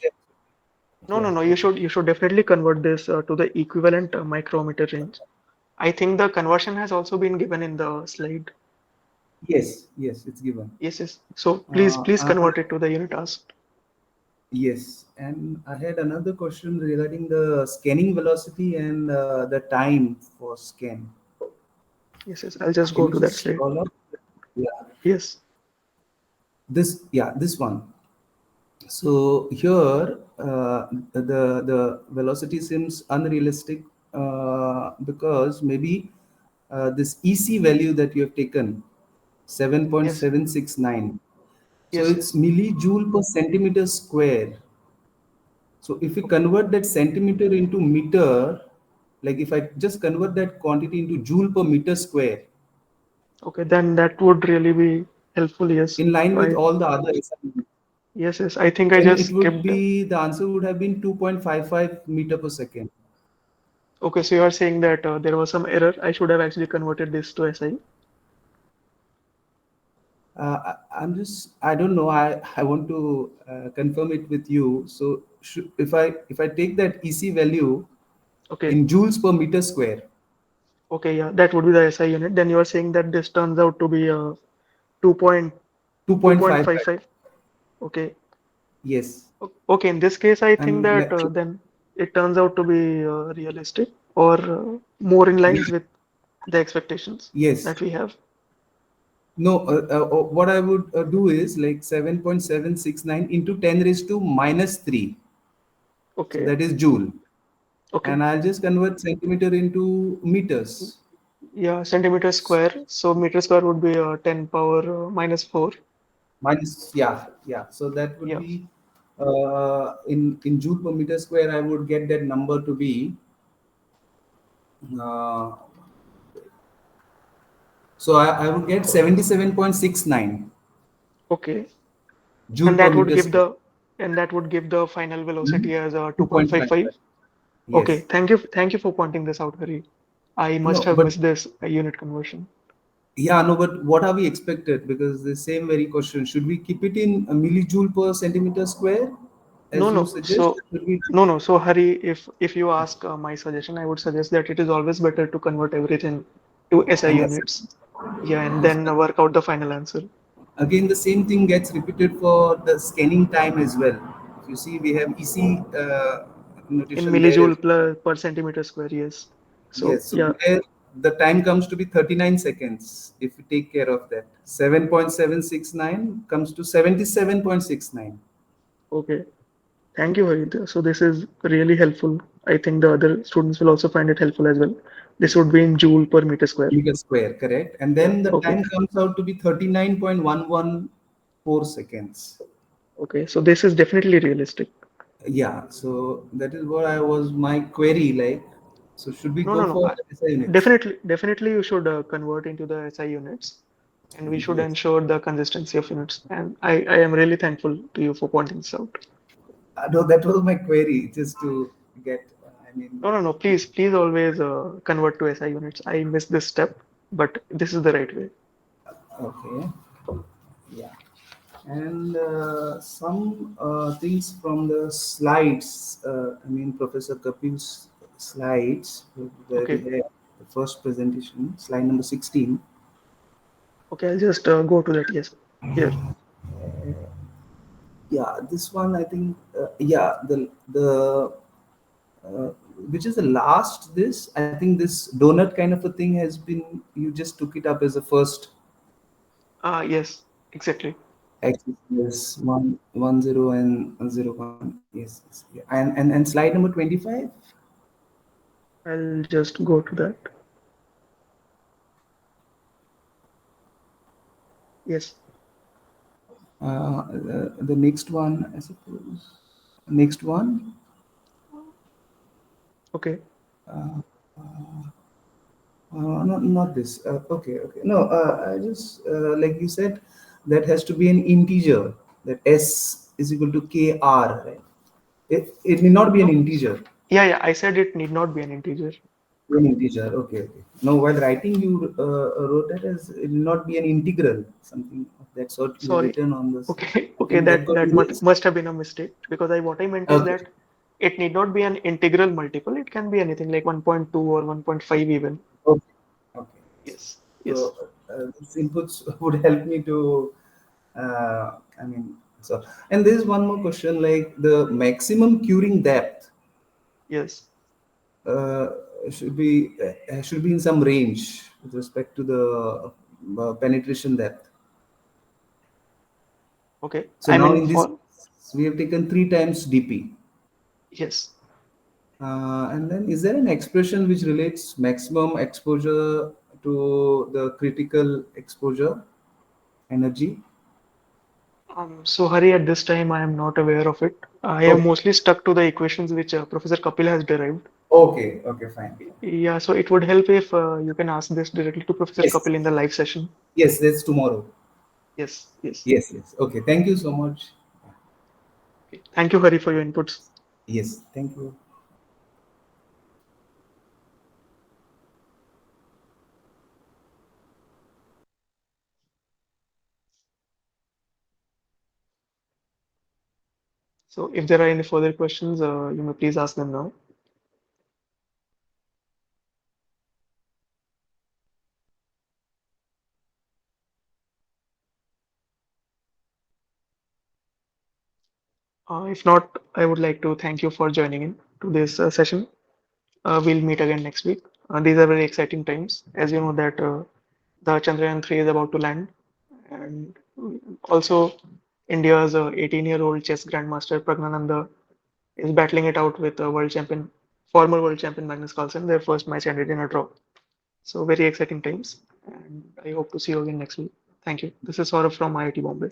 No, no, Yeah. no. Okay. You should definitely convert this to the equivalent micrometer range. I think the conversion has also been given in the slide. Yes. Yes. It's given. Yes, yes. So Uh, please I, I, convert it to the unit asked. yes, and I had another question regarding the scanning velocity and the time for scan. Yes, yes. I'll just Can go you to that just slide. scroll up? Yeah, Yes, this one. So here, the velocity seems unrealistic because maybe this EC value that you have taken, yes, 7.769. So yes, it's yes. millijoule per centimeter square. So if we convert that centimeter into meter, like if I just convert that quantity into joule per meter square, Okay, then that would really be helpful. Yes. in line with I all the other assignments, yes, yes. I think I then just it would skipped. be, the answer would have been 2.55 meter per second. Okay, so you are saying that there was some error. I should have actually converted this to SI. I'm just, I don't know. I want to confirm it with you. So if I take that EC value Okay, in joules per meter square, okay, yeah, that would be the SI unit. Then you are saying that this turns out to be 2.55. 2.55. Okay. Yes. Okay, in this case, I think And that then it turns out to be realistic or more in lines with the expectations yes. that we have. No, what I would do is like 7.769 into 10 raised to minus 3. So Okay, that is joule. okay. And I'll just convert centimeter into meters. Yeah, centimeter square. So meter square would be 10 power minus 4. Minus, yeah, yeah. So that would Yeah, be in joule per meter square, I would get that number to be, uh, so I would get 77.69 okay. joule And per that would meter give square. the final velocity as 2.55. 2.55. Okay, Yes. thank you for pointing this out, Hari. I must No, have but missed this unit conversion. yeah, no, but what are we expected? Because the same very question, should we keep it in a millijoule per centimeter square, No, as you no. suggest? So, Should we? no, no. So, Hari, if you ask my suggestion, I would suggest that it is always better to convert everything to SI Yes. units. Yeah, and then work out the final answer Again, the same thing gets repeated for the scanning time as well. If you see, we have EC in notation there as millijoule well. per centimeter square. Yes. So, Yes, so yeah. there the time comes to be 39 seconds if we take care of that. 7.769 comes to 77.69. Okay. Thank you, Hari. So, this is really helpful. I think the other students will also find it helpful as well. This would be in joule per meter square. Meter square, correct? And Yeah. then the Okay. time comes out to be 39.114 seconds. Okay. So, this is definitely realistic. Yeah, so that is what I was my query like. So should we No, go no, no. for SI units? Definitely, you should convert into the SI units, and we should Yes. ensure the consistency of units. And I am really thankful to you for pointing this out. No, that was my query, just to get, I mean, No, no, no. Please always convert to SI units. I missed this step, but this is the right way. okay. Yeah. And some things from the slides, I mean, Professor Kapil's slides, where we Okay. have the first presentation, slide number 16. Okay, I'll just go to that. Yes. Here. Yeah, this one, I think, yeah, the uh, which is the last, this, I think this donut kind of a thing has been, you just took it up as a first. Yes, exactly. Axis, yes, 110 and 01. Yes, yes, yeah. And slide number 25. I'll just go to that. Yes. The next one, I suppose. Next one. Okay. Uh, not this. Okay, okay. No, I just like you said, that has to be an integer. That S is equal to KR, right? It need not be an No. integer. Yeah, yeah. I said it need not be an integer. An integer. Okay, okay. No, while writing, you wrote that as it will not be an integral. Something of that sort you have Sorry. written on this. Okay. I Okay. think that That got that must erased. must have been a mistake because I what I meant is Okay. that it need not be an integral multiple. It can be anything like 1.2 or 1.5 even. Okay. Okay. Yes. Yes. So these inputs would help me to. I mean, so and there is one more question, like the maximum curing depth Yes. uh, should be in some range with respect to the penetration depth. Okay. So I now mean in this, for we have taken 3 times dp. yes. And then is there an expression which relates maximum exposure to the critical exposure energy? So Hari, at this time I am not aware of it. I have Okay, mostly stuck to the equations which Professor Kapil has derived. okay, okay, fine, fine. Yeah, so it would help if you can ask this directly to Professor Yes, Kapil in the live session. yes, that's tomorrow. Yes, yes. Yes, yes. Okay, thank you so much. Okay. Thank you, Hari, for your inputs. Yes, thank you. So if there are any further questions, you may please ask them now. If not, I would like to thank you for joining in to this session. We'll meet again next week. These are very exciting times. As you know that the Chandrayaan 3 is about to land, and also India's 18-year-old chess grandmaster Pragnananda is battling it out with former world champion Magnus Carlsen. Their first match ended in a draw. So very exciting times, and I hope to see you again next week. Thank you. This is Saurav from IIT Bombay.